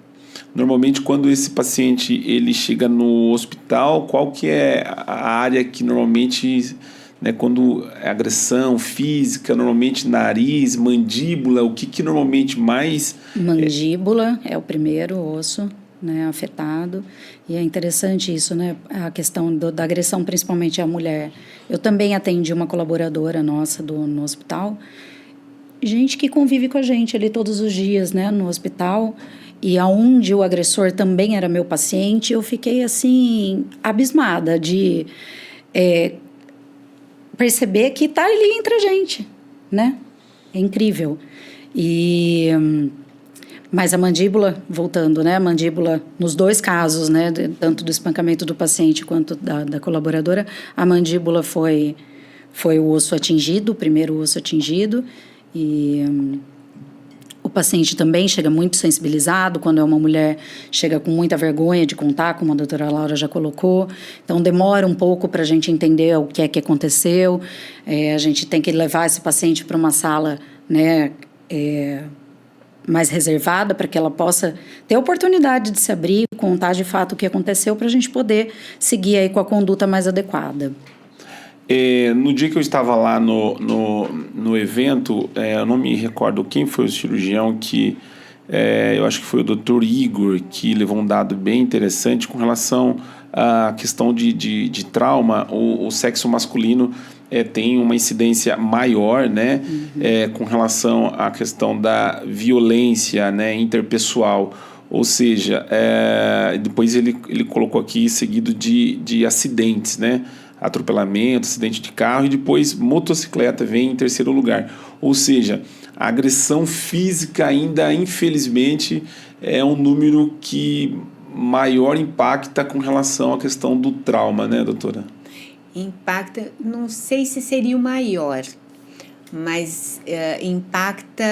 Normalmente, quando esse paciente ele chega no hospital, qual que é a área que normalmente, né, quando é agressão física, normalmente nariz, mandíbula, o que normalmente mais... Mandíbula é o primeiro osso, né, afetado, e é interessante isso, né, a questão da agressão, principalmente à mulher. Eu também atendi uma colaboradora nossa no hospital, gente que convive com a gente ali todos os dias, né, no hospital, e aonde o agressor também era meu paciente, eu fiquei, assim, abismada de perceber que tá ali entre a gente, né? É incrível. Mas a mandíbula, voltando, né? A mandíbula, nos dois casos, né? Tanto do espancamento do paciente quanto da colaboradora, a mandíbula foi o osso atingido, o primeiro osso atingido, e... O paciente também chega muito sensibilizado, quando é uma mulher, chega com muita vergonha de contar, como a doutora Laura já colocou. Então, demora um pouco para a gente entender o que é que aconteceu. A gente tem que levar esse paciente para uma sala, né, mais reservada, para que ela possa ter a oportunidade de se abrir, contar de fato o que aconteceu, para a gente poder seguir aí com a conduta mais adequada. No dia que eu estava lá no evento, eu não me recordo quem foi o cirurgião que... eu acho que foi o Dr. Igor, que levou um dado bem interessante com relação à questão de trauma. O sexo masculino tem uma incidência maior, né, com relação à questão da violência, né, interpessoal. Ou seja, depois ele colocou aqui seguido de acidentes, né, atropelamento, acidente de carro, e depois motocicleta vem em terceiro lugar. Ou seja, a agressão física ainda, infelizmente, é um número que maior impacta com relação à questão do trauma, né, doutora? Impacta, não sei se seria o maior, mas impacta,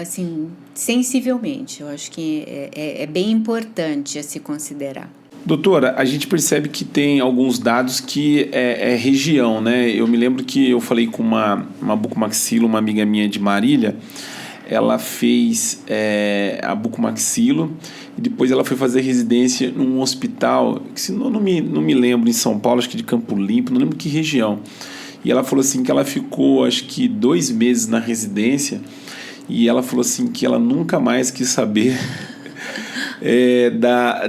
assim, sensivelmente. Eu acho que é bem importante a se considerar. Doutora, a gente percebe que tem alguns dados que é região, né? Eu me lembro que eu falei com uma bucomaxilo, uma amiga minha de Marília. Ela fez a bucomaxilo e depois ela foi fazer residência num hospital, que se não me lembro, em São Paulo, acho que de Campo Limpo, não lembro que região. E ela falou assim que ela ficou, acho que 2 meses na residência, e ela falou assim que ela nunca mais quis saber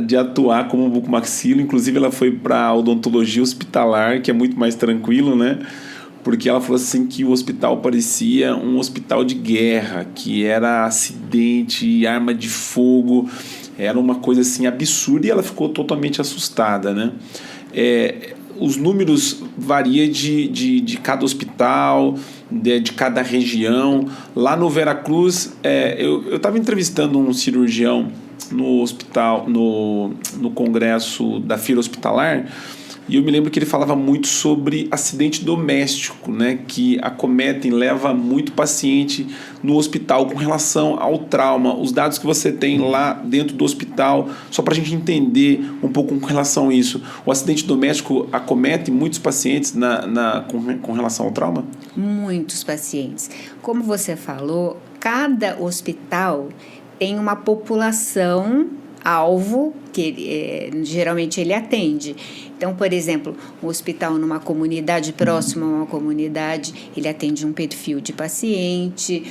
de atuar como bucomaxilo. Inclusive ela foi para odontologia hospitalar, que é muito mais tranquilo, né? Porque ela falou assim que o hospital parecia um hospital de guerra, que era acidente, arma de fogo, era uma coisa assim absurda, e ela ficou totalmente assustada, né? Os números variam de cada hospital, de cada região. Lá no Veracruz, eu estava entrevistando um cirurgião no hospital, no congresso da Feira Hospitalar, e eu me lembro que ele falava muito sobre acidente doméstico, né, que acometem, leva muito paciente no hospital com relação ao trauma. Os dados que você tem lá dentro do hospital, só para a gente entender um pouco com relação a isso. O acidente doméstico acomete muitos pacientes com relação ao trauma? Muitos pacientes. Como você falou, cada hospital tem uma população alvo que geralmente ele atende. Então, por exemplo, um hospital numa comunidade próxima a uma comunidade, ele atende um perfil de paciente,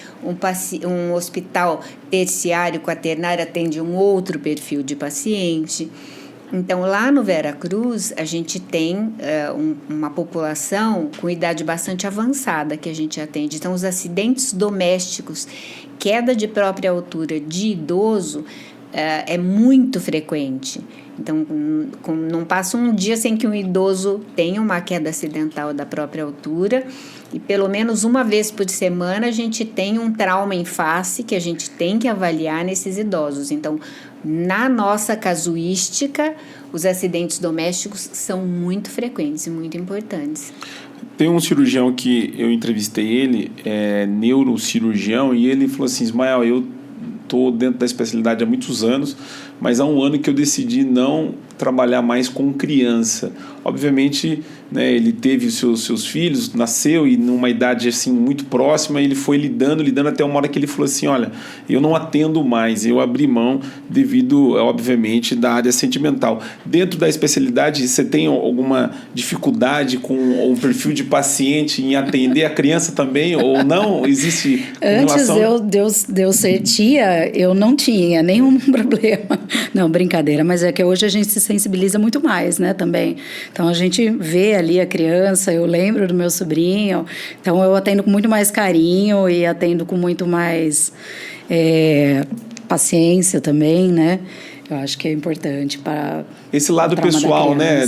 um hospital terciário, quaternário, atende um outro perfil de paciente. Então, lá no Veracruz, a gente tem uma população com idade bastante avançada que a gente atende. Então, os acidentes domésticos, queda de própria altura de idoso, é muito frequente. Então, não passa um dia sem que um idoso tenha uma queda acidental da própria altura, e pelo menos uma vez por semana a gente tem um trauma em face que a gente tem que avaliar nesses idosos. Então, na nossa casuística, os acidentes domésticos são muito frequentes e muito importantes. Tem um cirurgião que eu entrevistei ele, neurocirurgião, e ele falou assim: Ismael, eu estou dentro da especialidade há muitos anos, mas há um ano que eu decidi não trabalhar mais com criança. Obviamente, né, ele teve os seus filhos, nasceu, e numa idade assim muito próxima, ele foi lidando até uma hora que ele falou assim: olha, eu não atendo mais, eu abri mão devido, obviamente, da área sentimental. Dentro da especialidade, você tem alguma dificuldade com o perfil de paciente em atender a criança também, ou não? Existe relação? Antes de eu ser tia, eu não tinha nenhum problema. Não, brincadeira, mas é que hoje a gente se sensibiliza muito mais, né, também. Então, a gente vê ali a criança, eu lembro do meu sobrinho, então eu atendo com muito mais carinho e atendo com muito mais paciência também, né? Eu acho que é importante para esse lado pessoal, né,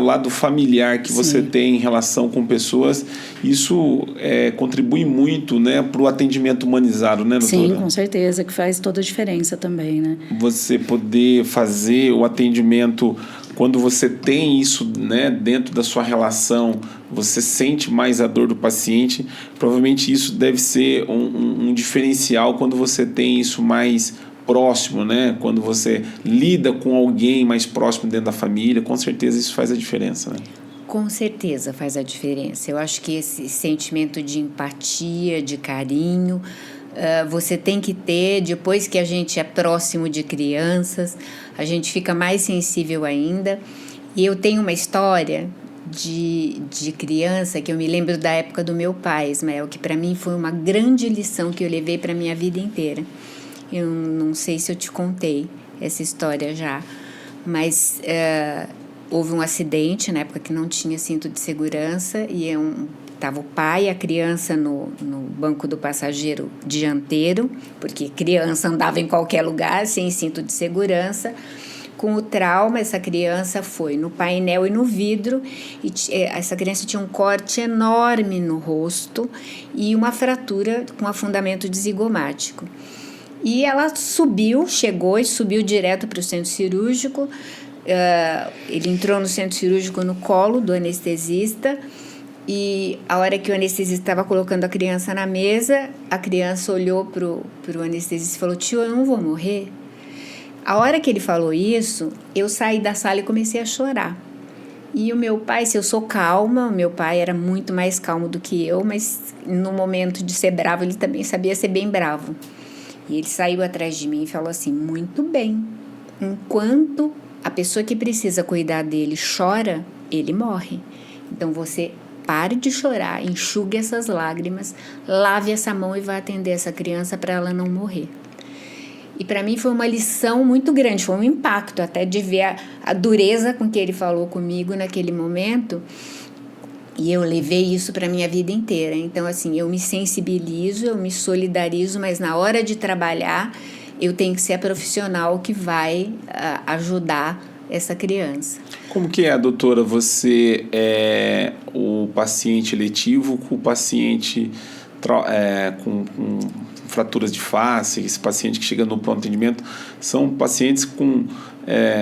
lado familiar que você tem em relação com pessoas, isso contribui muito, né, para o atendimento humanizado, né, doutora? Sim, com certeza, que faz toda a diferença também, né? Você poder fazer o atendimento, quando você tem isso, né, dentro da sua relação, você sente mais a dor do paciente. Provavelmente isso deve ser um diferencial quando você tem isso mais próximo, né? Quando você lida com alguém mais próximo dentro da família, com certeza isso faz a diferença, né? Com certeza faz a diferença. Eu acho que esse sentimento de empatia, de carinho, você tem que ter. Depois que a gente é próximo de crianças, a gente fica mais sensível ainda. E eu tenho uma história de criança, que eu me lembro da época do meu pai, Ismael, que para mim foi uma grande lição que eu levei para a minha vida inteira. Eu não sei se eu te contei essa história já, mas houve um acidente na época que não tinha cinto de segurança e estava o pai e a criança no banco do passageiro dianteiro, porque criança andava em qualquer lugar sem cinto de segurança. Com o trauma, essa criança foi no painel e no vidro, e essa criança tinha um corte enorme no rosto e uma fratura com afundamento zigomático. E ela chegou e subiu direto para o centro cirúrgico. Ele entrou no centro cirúrgico no colo do anestesista, e a hora que o anestesista estava colocando a criança na mesa, a criança olhou para o anestesista e falou: tio, eu não vou morrer? A hora que ele falou isso, eu saí da sala e comecei a chorar. E o meu pai, se eu sou calma, o meu pai era muito mais calmo do que eu, mas no momento de ser bravo, ele também sabia ser bem bravo. E ele saiu atrás de mim e falou assim: muito bem, enquanto a pessoa que precisa cuidar dele chora, ele morre. Então você pare de chorar, enxugue essas lágrimas, lave essa mão e vá atender essa criança para ela não morrer. E para mim foi uma lição muito grande, foi um impacto até de ver a dureza com que ele falou comigo naquele momento. E eu levei isso para a minha vida inteira. Então, assim, eu me sensibilizo, eu me solidarizo, mas na hora de trabalhar, eu tenho que ser a profissional que vai ajudar essa criança. Como que é, doutora? Você é o paciente eletivo com o paciente com fraturas de face, esse paciente que chega no pronto atendimento, são pacientes com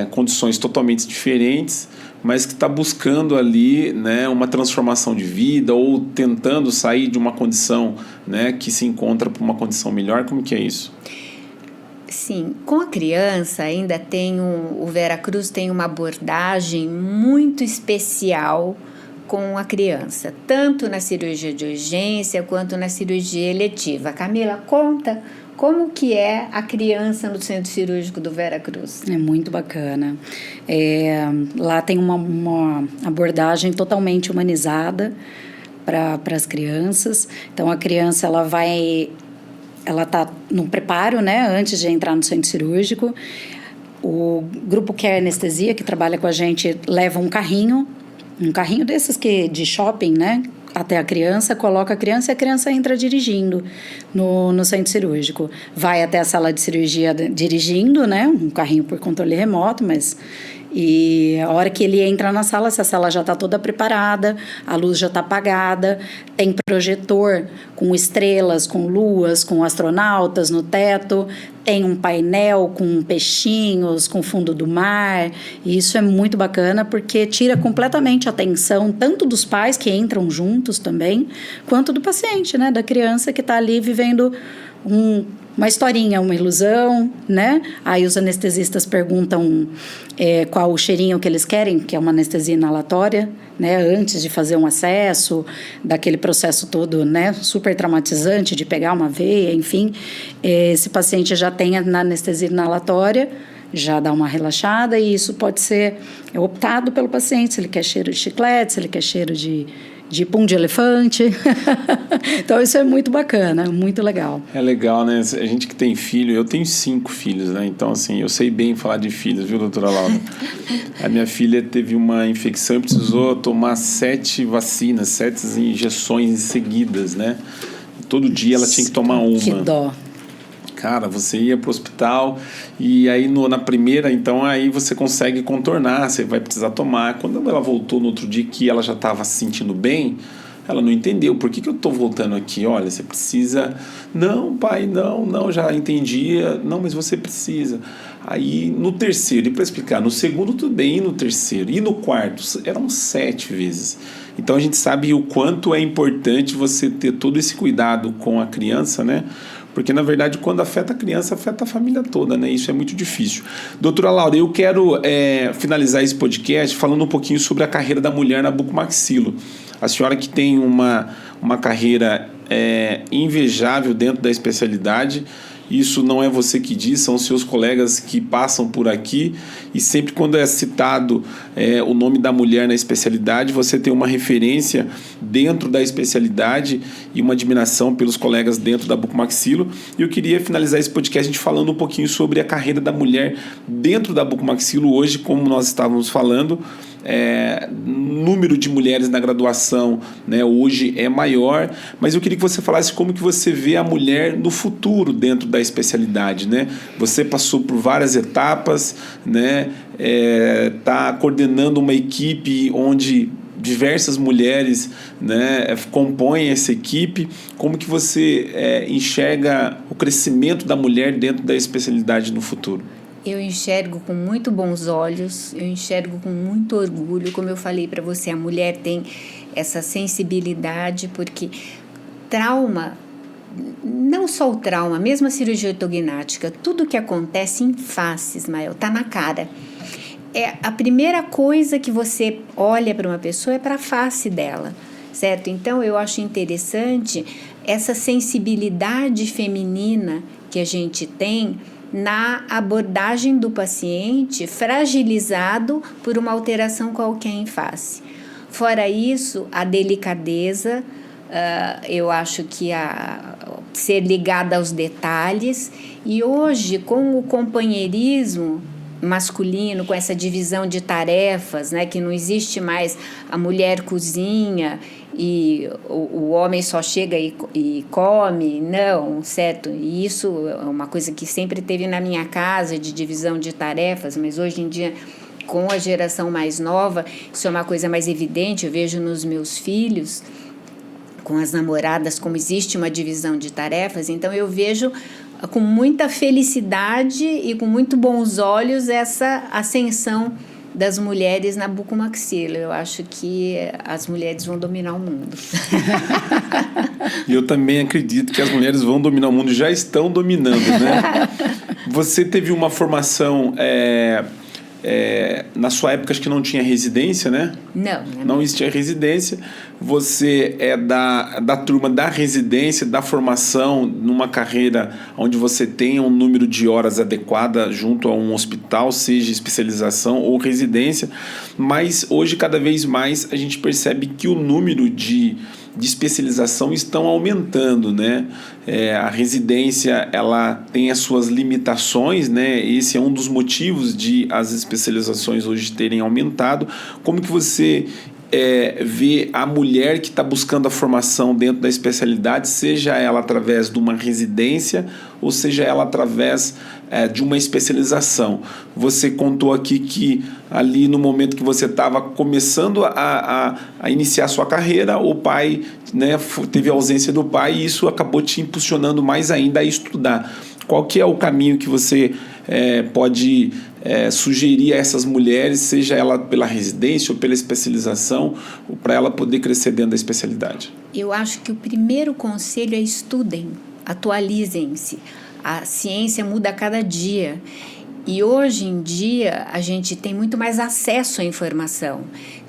condições totalmente diferentes, mas que está buscando ali, né, uma transformação de vida ou tentando sair de uma condição, né, que se encontra para uma condição melhor. Como que é isso? Sim, com a criança ainda o Veracruz tem uma abordagem muito especial com a criança, tanto na cirurgia de urgência quanto na cirurgia eletiva. Camila, conta como que é a criança no centro cirúrgico do Veracruz. É muito bacana. Lá tem uma abordagem totalmente humanizada para as crianças. Então a criança ela está no preparo, né, antes de entrar no centro cirúrgico. O grupo Care Anestesia, que trabalha com a gente, leva um carrinho desses de shopping, né, até a criança, coloca a criança e a criança entra dirigindo no centro cirúrgico. Vai até a sala de cirurgia dirigindo, né, um carrinho por controle remoto, e a hora que ele entra na sala, essa sala já está toda preparada, a luz já está apagada, tem projetor com estrelas, com luas, com astronautas no teto, tem um painel com peixinhos, com fundo do mar, e isso é muito bacana porque tira completamente a atenção tanto dos pais que entram juntos também, quanto do paciente, né, da criança que está ali vivendo uma historinha, uma ilusão, né? Aí os anestesistas perguntam qual o cheirinho que eles querem, que é uma anestesia inalatória, né? Antes de fazer um acesso, daquele processo todo, né? Super traumatizante de pegar uma veia, enfim. Esse paciente já tem na anestesia inalatória, já dá uma relaxada, e isso pode ser optado pelo paciente, se ele quer cheiro de chiclete, se ele quer cheiro de pum de elefante. Então isso é muito bacana, muito legal. É legal, né? A gente que tem filho, eu tenho 5 filhos, né? Então, assim, eu sei bem falar de filhos, viu, doutora Laura? A minha filha teve uma infecção e precisou tomar 7 vacinas, 7 injeções seguidas, né? Todo dia ela tinha que tomar uma. Que dó. Cara, você ia pro hospital e aí na primeira, então aí você consegue contornar, você vai precisar tomar. Quando ela voltou no outro dia que ela já estava se sentindo bem, ela não entendeu. Por que eu tô voltando aqui? Olha, você precisa... Não, pai, não, já entendia. Não, mas você precisa. Aí no terceiro, e para explicar, no segundo tudo bem, e no terceiro, e no quarto, eram 7 vezes. Então a gente sabe o quanto é importante você ter todo esse cuidado com a criança, né? Porque, na verdade, quando afeta a criança, afeta a família toda, né? Isso é muito difícil. Doutora Laura, eu quero finalizar esse podcast falando um pouquinho sobre a carreira da mulher na bucomaxilo. A senhora que tem uma carreira invejável dentro da especialidade, Isso não é você que diz, são seus colegas que passam por aqui, e sempre quando é citado o nome da mulher na especialidade, você tem uma referência dentro da especialidade e uma admiração pelos colegas dentro da bucomaxilo. E eu queria finalizar esse podcast a gente falando um pouquinho sobre a carreira da mulher dentro da bucomaxilo hoje, como nós estávamos falando. Número de mulheres na graduação, né, hoje é maior, mas eu queria que você falasse como que você vê a mulher no futuro dentro da especialidade, né? Você passou por várias etapas, né? Tá coordenando uma equipe onde diversas mulheres, né, compõem essa equipe. Como que você enxerga o crescimento da mulher dentro da especialidade no futuro? Eu enxergo com muito bons olhos, eu enxergo com muito orgulho. Como eu falei para você, a mulher tem essa sensibilidade, porque trauma, não só o trauma, mesmo a cirurgia ortognática, tudo que acontece em face, Ismael, tá na cara. A primeira coisa que você olha para uma pessoa é para a face dela, certo? Então eu acho interessante essa sensibilidade feminina que a gente tem na abordagem do paciente fragilizado por uma alteração qualquer em face. Fora isso, a delicadeza, eu acho que ser ligada aos detalhes, e hoje com o companheirismo masculino, com essa divisão de tarefas, né, que não existe mais a mulher cozinha e o homem só chega e come, não, certo? E isso é uma coisa que sempre teve na minha casa, de divisão de tarefas, mas hoje em dia, com a geração mais nova, isso é uma coisa mais evidente. Eu vejo nos meus filhos, com as namoradas, como existe uma divisão de tarefas. Então eu vejo com muita felicidade e com muito bons olhos essa ascensão das mulheres na bucomaxilo. Eu acho que as mulheres vão dominar o mundo. E eu também acredito que as mulheres vão dominar o mundo, já estão dominando, né? Você teve uma formação... na sua época acho que não tinha residência, né? Não existia residência. Você é da turma da residência, da formação, numa carreira onde você tenha um número de horas adequada junto a um hospital, seja especialização ou residência. Mas hoje, cada vez mais, a gente percebe que o número de especialização estão aumentando, né? A residência, ela tem as suas limitações, né? Esse é um dos motivos de as especializações hoje terem aumentado. Como que você vê a mulher que está buscando a formação dentro da especialidade, seja ela através de uma residência ou seja ela através de uma especialização? Você contou aqui que ali no momento que você estava começando a iniciar sua carreira, o pai, né, teve a ausência do pai e isso acabou te impulsionando mais ainda a estudar. Qual que é o caminho que você pode sugerir a essas mulheres, seja ela pela residência ou pela especialização, para ela poder crescer dentro da especialidade? Eu acho que o primeiro conselho é estudem, atualizem-se. A ciência muda a cada dia. E hoje em dia a gente tem muito mais acesso à informação.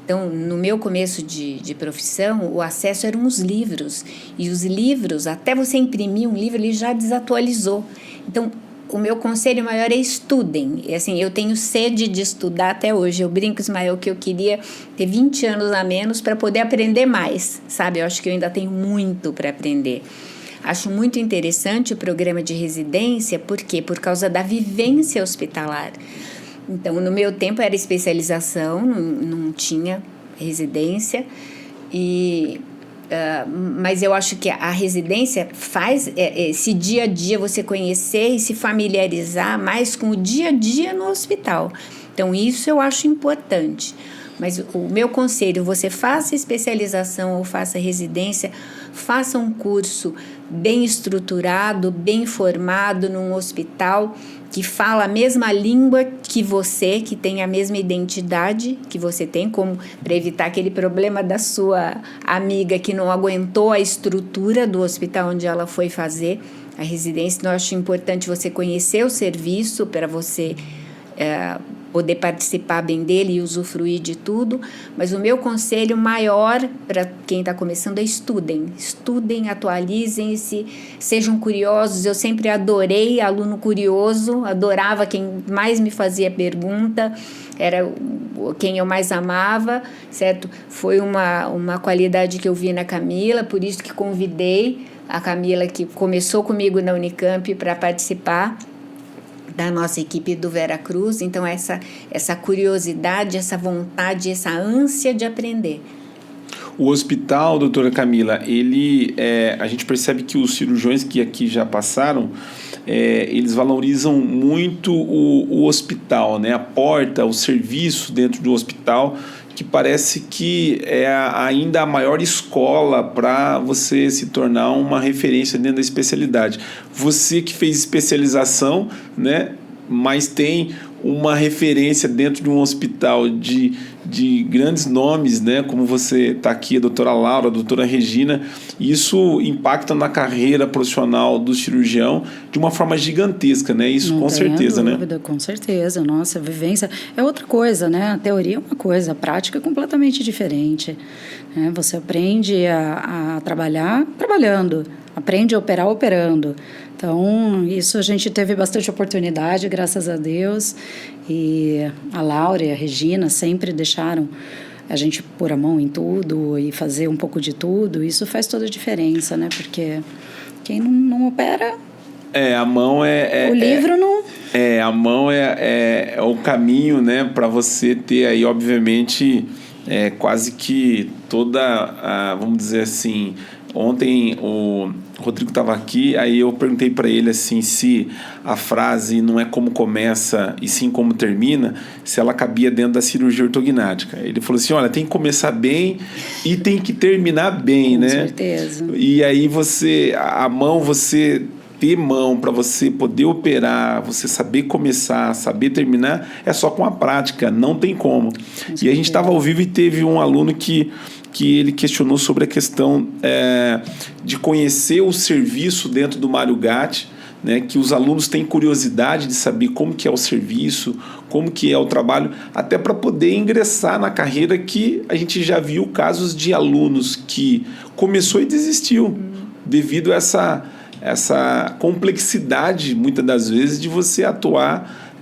Então, no meu começo de profissão, o acesso eram os livros. E os livros, até você imprimir um livro, ele já desatualizou. Então, o meu conselho maior é estudem. E, assim, eu tenho sede de estudar até hoje. Eu brinco, Ismael, que eu queria ter 20 anos a menos para poder aprender mais, sabe? Eu acho que eu ainda tenho muito para aprender. Acho muito interessante o programa de residência, por quê? Por causa da vivência hospitalar. Então, no meu tempo era especialização, não tinha residência, mas eu acho que a residência faz esse dia a dia você conhecer e se familiarizar mais com o dia a dia no hospital. Então, isso eu acho importante. Mas o meu conselho, você faça especialização ou faça residência, faça um curso bem estruturado, bem formado num hospital que fala a mesma língua que você, que tem a mesma identidade que você tem, como para evitar aquele problema da sua amiga que não aguentou a estrutura do hospital onde ela foi fazer a residência. Então, eu acho importante você conhecer o serviço para você poder participar bem dele e usufruir de tudo, mas o meu conselho maior para quem está começando é estudem, atualizem-se, sejam curiosos. Eu sempre adorei aluno curioso, adorava quem mais me fazia pergunta, era quem eu mais amava, certo? Foi uma qualidade que eu vi na Camila, por isso que convidei a Camila, que começou comigo na Unicamp, para participar da nossa equipe do Veracruz. Então, essa curiosidade, essa vontade, essa ânsia de aprender. O hospital, doutora Camila, a gente percebe que os cirurgiões que aqui já passaram, eles valorizam muito o hospital, né? A porta, o serviço dentro do hospital, que parece que é ainda a maior escola para você se tornar uma referência dentro da especialidade. Você que fez especialização, né, mas tem uma referência dentro de um hospital de grandes nomes, né, como você está aqui, a doutora Laura, a doutora Regina, isso impacta na carreira profissional do cirurgião de uma forma gigantesca, né? Isso Não com certeza, dúvida, né? Com certeza. Nossa, a vivência é outra coisa, né? A teoria é uma coisa, a prática é completamente diferente, né? Você aprende a trabalhar trabalhando, aprende a operar operando. Então, isso a gente teve bastante oportunidade, graças a Deus, e a Laura e a Regina sempre deixaram a gente pôr a mão em tudo e fazer um pouco de tudo. Isso faz toda a diferença, né? Porque quem não opera... A mão o livro não... A mão é o caminho, né, para você ter aí, obviamente, quase que toda, vamos dizer assim... Ontem o Rodrigo estava aqui, aí eu perguntei para ele assim, se a frase não é como começa e sim como termina, se ela cabia dentro da cirurgia ortognática. Ele falou assim, olha, tem que começar bem e tem que terminar bem, né? Com certeza. E aí a mão, você ter mão para você poder operar, você saber começar, saber terminar, é só com a prática, não tem como. E a gente estava ao vivo e teve um aluno que ele questionou sobre a questão de conhecer o serviço dentro do Mário Gatti, né, que os alunos têm curiosidade de saber como que é o serviço, como que é o trabalho, até para poder ingressar na carreira, que a gente já viu casos de alunos que começou e desistiu devido a essa complexidade, muitas das vezes, de você atuar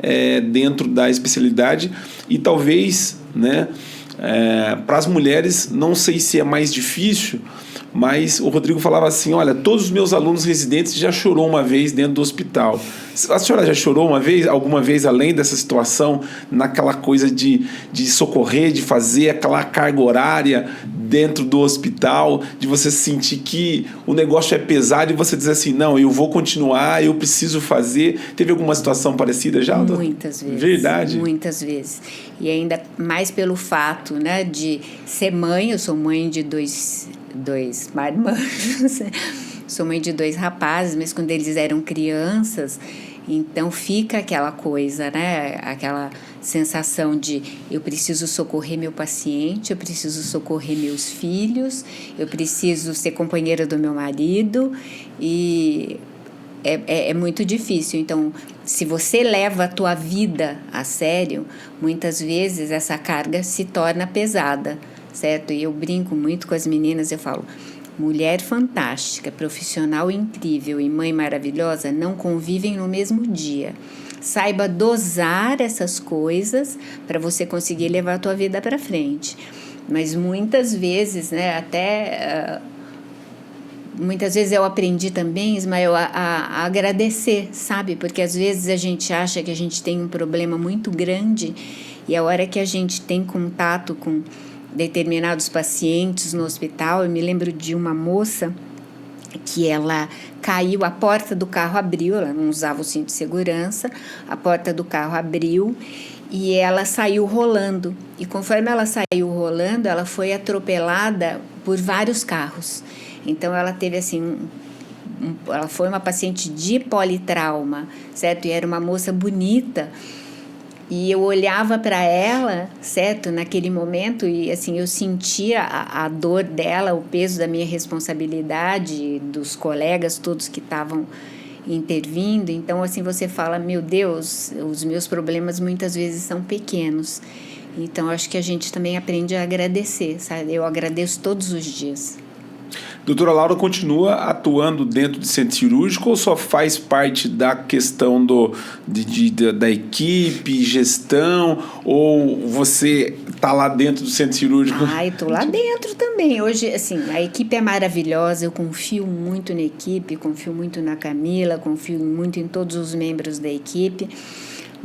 dentro da especialidade e talvez, né, para as mulheres, não sei se é mais difícil, mas o Rodrigo falava assim, olha, todos os meus alunos residentes já chorou uma vez dentro do hospital. A senhora já chorou alguma vez, além dessa situação, naquela coisa de socorrer, de fazer aquela carga horária dentro do hospital, de você sentir que o negócio é pesado e você dizer assim, não, eu vou continuar, eu preciso fazer. Teve alguma situação parecida já? Muitas vezes. Verdade? Muitas vezes. E ainda mais pelo fato, né, de ser mãe. Eu sou mãe de dois marmanjos, sou mãe de 2 rapazes, mas quando eles eram crianças, então fica aquela coisa, né? Aquela sensação de eu preciso socorrer meu paciente, eu preciso socorrer meus filhos, eu preciso ser companheira do meu marido, e é muito difícil. Então, se você leva a tua vida a sério, muitas vezes essa carga se torna pesada, certo? E eu brinco muito com as meninas, eu falo, mulher fantástica, profissional incrível e mãe maravilhosa não convivem no mesmo dia. Saiba dosar essas coisas para você conseguir levar a tua vida para frente. Mas muitas vezes, né, muitas vezes eu aprendi também, Ismael, a agradecer, sabe? Porque às vezes a gente acha que a gente tem um problema muito grande e a hora que a gente tem contato com determinados pacientes no hospital, eu me lembro de uma moça que ela caiu, a porta do carro abriu, ela não usava o cinto de segurança, a porta do carro abriu e ela saiu rolando. E conforme ela saiu rolando, ela foi atropelada por vários carros. Então ela teve assim, ela foi uma paciente de politrauma, certo? E era uma moça bonita. E eu olhava para ela, certo, naquele momento, e assim, eu sentia a dor dela, o peso da minha responsabilidade, dos colegas todos que estavam intervindo. Então, assim, você fala, meu Deus, os meus problemas muitas vezes são pequenos. Então, acho que a gente também aprende a agradecer, sabe? Eu agradeço todos os dias. Doutora Laura continua atuando dentro do centro cirúrgico ou só faz parte da questão da equipe, gestão, ou você está lá dentro do centro cirúrgico? Eu estou lá dentro também. Hoje, assim, a equipe é maravilhosa, eu confio muito na equipe, confio muito na Camila, confio muito em todos os membros da equipe,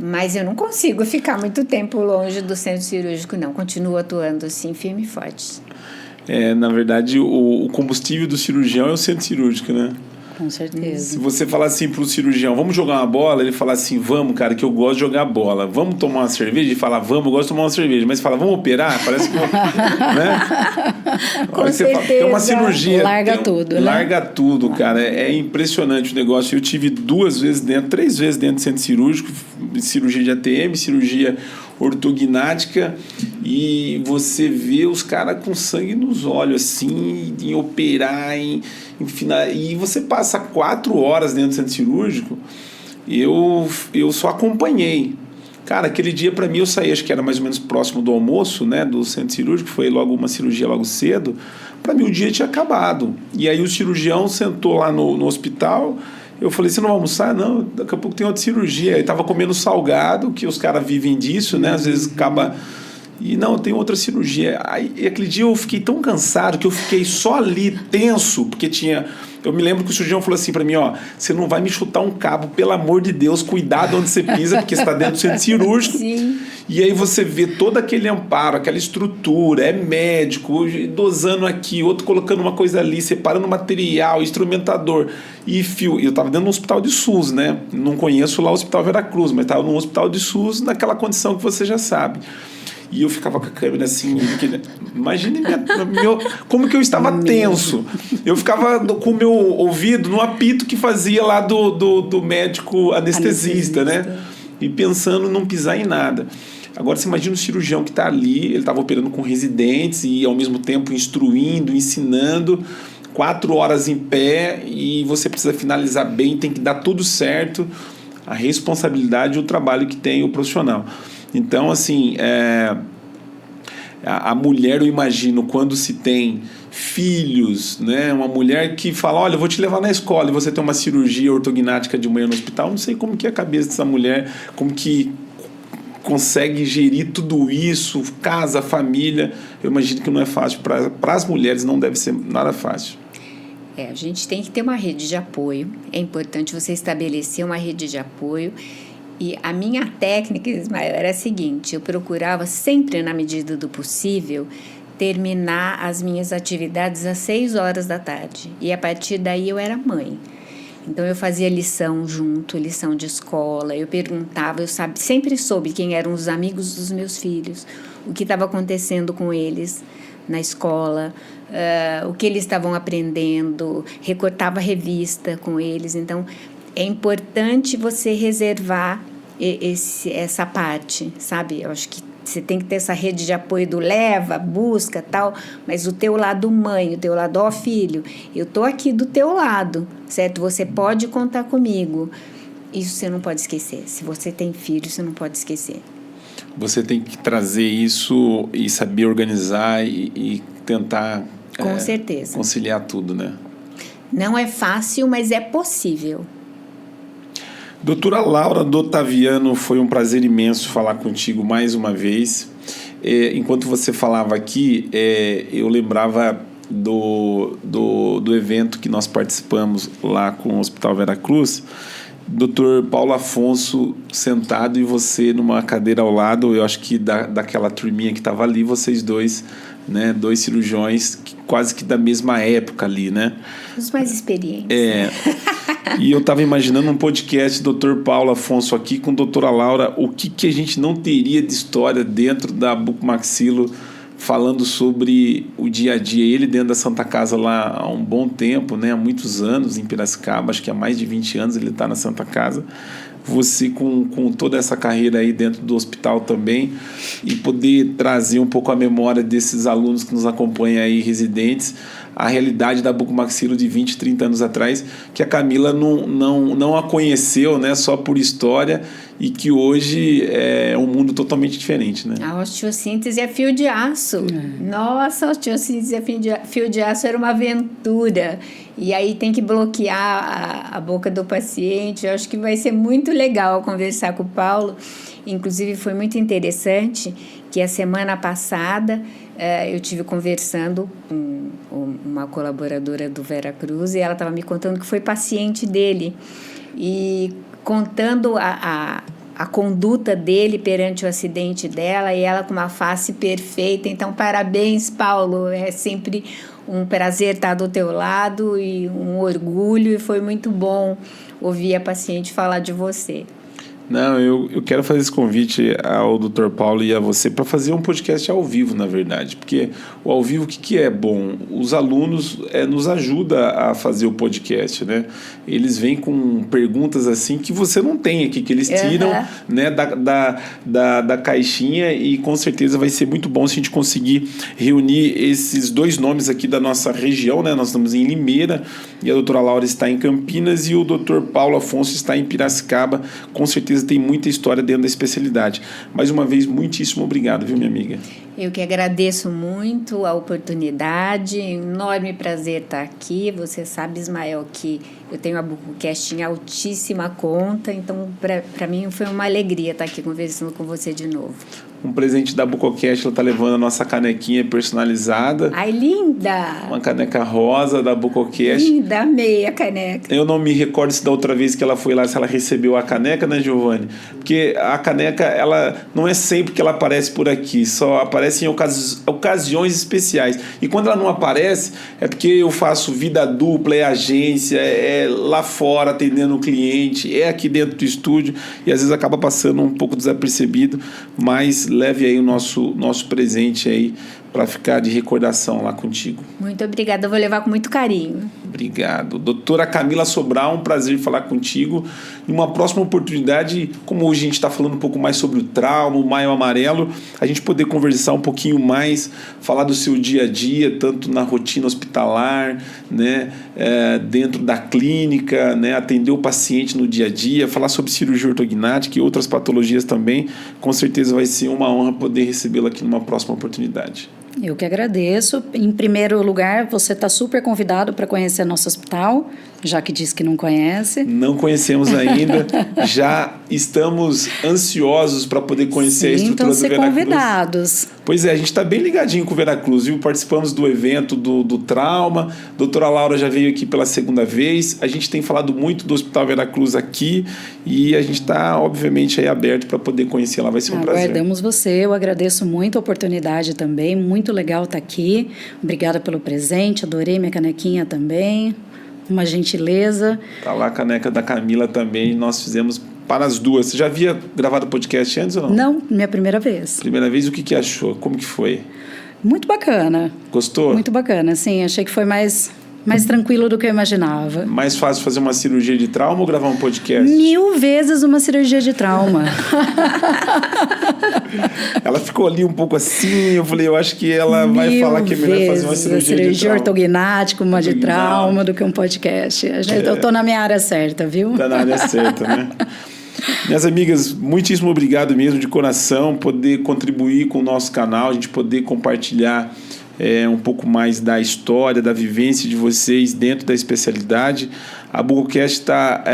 mas eu não consigo ficar muito tempo longe do centro cirúrgico, não. Continuo atuando, assim, firme e forte. Na verdade, o combustível do cirurgião é o centro cirúrgico, né? Com certeza. Se você falar assim pro cirurgião, vamos jogar uma bola, ele fala assim, vamos, cara, que eu gosto de jogar bola. Vamos tomar uma cerveja? Ele fala, vamos, eu gosto de tomar uma cerveja. Mas fala, vamos operar? Parece que... né? Com certeza. Fala, tem uma cirurgia. Larga tudo, né? Larga tudo, cara. É impressionante o negócio. Eu tive 3 vezes dentro do centro cirúrgico, cirurgia de ATM, cirurgia ortognática, e você vê os caras com sangue nos olhos, assim, em operar, e você passa 4 horas dentro do centro cirúrgico. Eu só acompanhei. Cara, aquele dia para mim eu saí, acho que era mais ou menos próximo do almoço, né, do centro cirúrgico, foi logo uma cirurgia logo cedo. Para mim o dia tinha acabado. E aí o cirurgião sentou lá no hospital. Eu falei, você não vai almoçar? Não, daqui a pouco tem outra cirurgia. Eu tava comendo salgado, que os caras vivem disso, né? Às vezes acaba... E não, tem outra cirurgia. Aí, aquele dia eu fiquei tão cansado que eu fiquei só ali, tenso, porque tinha... Eu me lembro que o cirurgião falou assim pra mim, ó, você não vai me chutar um cabo, pelo amor de Deus, cuidado onde você pisa, porque você está dentro do centro cirúrgico. Sim. E aí você vê todo aquele amparo, aquela estrutura, é médico, dosando aqui, outro colocando uma coisa ali, separando material, instrumentador e fio. E eu estava dentro de um hospital de SUS, né? Não conheço lá o Hospital Veracruz, mas estava num hospital de SUS naquela condição que você já sabe. E eu ficava com a câmera assim, imagine como que eu estava tenso. Eu ficava com o meu ouvido no apito que fazia lá do médico anestesista, né? E pensando em não pisar em nada. Agora você imagina o cirurgião que está ali, ele estava operando com residentes e ao mesmo tempo instruindo, ensinando, 4 horas em pé, e você precisa finalizar bem, tem que dar tudo certo, a responsabilidade e o trabalho que tem o profissional. Então, assim, a mulher, eu imagino, quando se tem filhos, né? Uma mulher que fala, olha, eu vou te levar na escola, e você tem uma cirurgia ortognática de manhã no hospital, não sei como que é a cabeça dessa mulher, como que consegue gerir tudo isso, casa, família. Eu imagino que não é fácil. Para as mulheres não deve ser nada fácil. A gente tem que ter uma rede de apoio. É importante você estabelecer uma rede de apoio. E a minha técnica, Ismael, era a seguinte: eu procurava sempre, na medida do possível, terminar as minhas atividades às 6 horas da tarde. E a partir daí eu era mãe. Então eu fazia lição junto, lição de escola, eu perguntava, sempre soube quem eram os amigos dos meus filhos, o que estava acontecendo com eles na escola, o que eles estavam aprendendo, recortava revista com eles. Então é importante você reservar essa parte, sabe? Eu acho que você tem que ter essa rede de apoio do leva, busca, tal, mas o teu lado mãe, o teu lado, ó filho, eu tô aqui do teu lado, certo? Você pode contar comigo. Isso você não pode esquecer. Se você tem filho, você não pode esquecer. Você tem que trazer isso e saber organizar e tentar com certeza conciliar tudo, né? Não é fácil, mas é possível. Doutora Laura D'Ottaviano, foi um prazer imenso falar contigo mais uma vez. Enquanto você falava aqui, eu lembrava do evento que nós participamos lá com o Hospital Veracruz. Dr. Paulo Afonso sentado e você numa cadeira ao lado, eu acho que daquela turminha que estava ali, vocês dois, né, 2 cirurgiões quase que da mesma época ali, né? Os mais experientes. E eu estava imaginando um podcast Dr. Paulo Afonso aqui com a doutora Laura, o que a gente não teria de história dentro da Bucomaxilo, falando sobre o dia a dia. Ele dentro da Santa Casa lá há um bom tempo, né? Há muitos anos em Piracicaba, acho que há mais de 20 anos ele está na Santa Casa. você com toda essa carreira aí dentro do hospital também, e poder trazer um pouco a memória desses alunos que nos acompanham aí, residentes, a realidade da bucomaxilo de 20, 30 anos atrás, que a Camila não a conheceu, né, só por história, e que hoje é um mundo totalmente diferente, né? A osteossíntese é fio de aço. Nossa, a osteossíntese é fio de aço era uma aventura. E aí tem que bloquear a boca do paciente. Eu acho que vai ser muito legal conversar com o Paulo. Inclusive, foi muito interessante que a semana passada eu tive conversando com uma colaboradora do Veracruz, e ela estava me contando que foi paciente dele. E contando a conduta dele perante o acidente dela, e ela com uma face perfeita. Então, parabéns, Paulo. É sempre um prazer estar do teu lado e um orgulho, e foi muito bom ouvir a paciente falar de você. Não, eu quero fazer esse convite ao Dr. Paulo e a você para fazer um podcast ao vivo, na verdade, porque o ao vivo, o que é bom? Os alunos nos ajudam a fazer o podcast, né? Eles vêm com perguntas assim que você não tem aqui, que eles tiram né, da caixinha, e com certeza vai ser muito bom se a gente conseguir reunir esses dois nomes aqui da nossa região, né? Nós estamos em Limeira e a doutora Laura está em Campinas e o Dr. Paulo Afonso está em Piracicaba. Com certeza tem muita história dentro da especialidade. Mais uma vez, muitíssimo obrigado, viu, minha amiga? Eu que agradeço muito a oportunidade, enorme prazer estar aqui. Você sabe, Ismael, que eu tenho a Bucocast em altíssima conta, então para mim foi uma alegria estar aqui conversando com você de novo. Um presente da Bucocast, ela está levando a nossa canequinha personalizada. Ai, linda! Uma caneca rosa da Bucocast. Linda, amei a caneca. Eu não me recordo se da outra vez que ela foi lá, se ela recebeu a caneca, né, Giovanni? Porque a caneca, ela não é sempre que ela aparece por aqui, só aparece em ocasiões especiais. E quando ela não aparece, é porque eu faço vida dupla, é agência, é lá fora atendendo o cliente, é aqui dentro do estúdio, e às vezes acaba passando um pouco desapercebido, mas leve aí o nosso presente aí para ficar de recordação lá contigo. Muito obrigada, eu vou levar com muito carinho. Obrigado. Doutora Camila Sobral, um prazer falar contigo. Em uma próxima oportunidade, como hoje a gente está falando um pouco mais sobre o trauma, o Maio Amarelo, a gente poder conversar um pouquinho mais, falar do seu dia a dia, tanto na rotina hospitalar, né, dentro da clínica, né, atender o paciente no dia a dia, falar sobre cirurgia ortognática e outras patologias também. Com certeza vai ser uma honra poder recebê-lo aqui numa próxima oportunidade. Eu que agradeço. Em primeiro lugar, você está super convidado para conhecer nosso hospital, já que disse que não conhece. Não conhecemos ainda, já estamos ansiosos para poder conhecer a estrutura do Veracruz. Convidados. Pois é, a gente está bem ligadinho com o Veracruz, viu? Participamos do evento do trauma, a doutora Laura já veio aqui pela segunda vez, a gente tem falado muito do Hospital Veracruz aqui e a gente está, obviamente, aí aberto para poder conhecer lá, vai ser um prazer. Aguardamos você, eu agradeço muito a oportunidade também, muito legal estar aqui, obrigada pelo presente, adorei minha canequinha também. Uma gentileza. Tá lá a caneca da Camila também, nós fizemos para as duas. Você já havia gravado podcast antes ou não? Não, minha primeira vez. Primeira vez, o que achou? Como que foi? Muito bacana. Gostou? Muito bacana, sim. Achei que foi mais tranquilo do que eu imaginava. Mais fácil fazer uma cirurgia de trauma ou gravar um podcast? 1000 vezes uma cirurgia de trauma. Ela ficou ali um pouco assim, eu falei, eu acho que ela vai falar que é melhor fazer uma cirurgia de trauma. Ortognática, uma de trauma, do que um podcast. Eu tô na minha área certa, viu? Tá na área certa, né? Minhas amigas, muitíssimo obrigado mesmo, de coração, poder contribuir com o nosso canal, a gente poder compartilhar um pouco mais da história, da vivência de vocês dentro da especialidade. A Bucocast está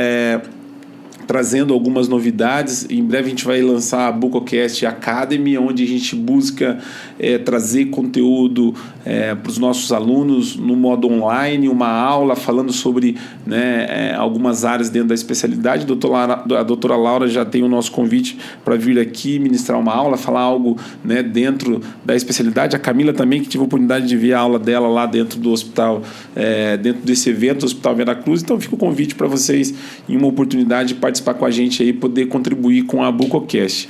trazendo algumas novidades. Em breve a gente vai lançar a Bucocast Academy, onde a gente busca trazer conteúdo para os nossos alunos no modo online, uma aula falando sobre algumas áreas dentro da especialidade. A doutora Laura já tem o nosso convite para vir aqui ministrar uma aula, falar algo dentro da especialidade. A Camila também, que tive a oportunidade de ver a aula dela lá dentro do hospital, dentro desse evento do Hospital Veracruz. Então fica o convite para vocês, em uma oportunidade, de participar com a gente aí, poder contribuir com a Bucocast.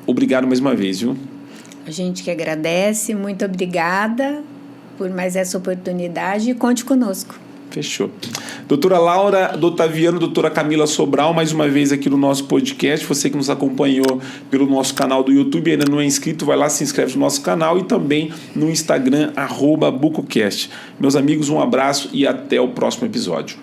Obrigado mais uma vez, viu? A gente que agradece, muito obrigada por mais essa oportunidade e conte conosco. Fechou. Doutora Laura Dotaviano, doutora Camila Sobral, mais uma vez aqui no nosso podcast. Você que nos acompanhou pelo nosso canal do YouTube, ainda não é inscrito, vai lá, se inscreve no nosso canal e também no Instagram, @BucoCast. Meus amigos, um abraço e até o próximo episódio.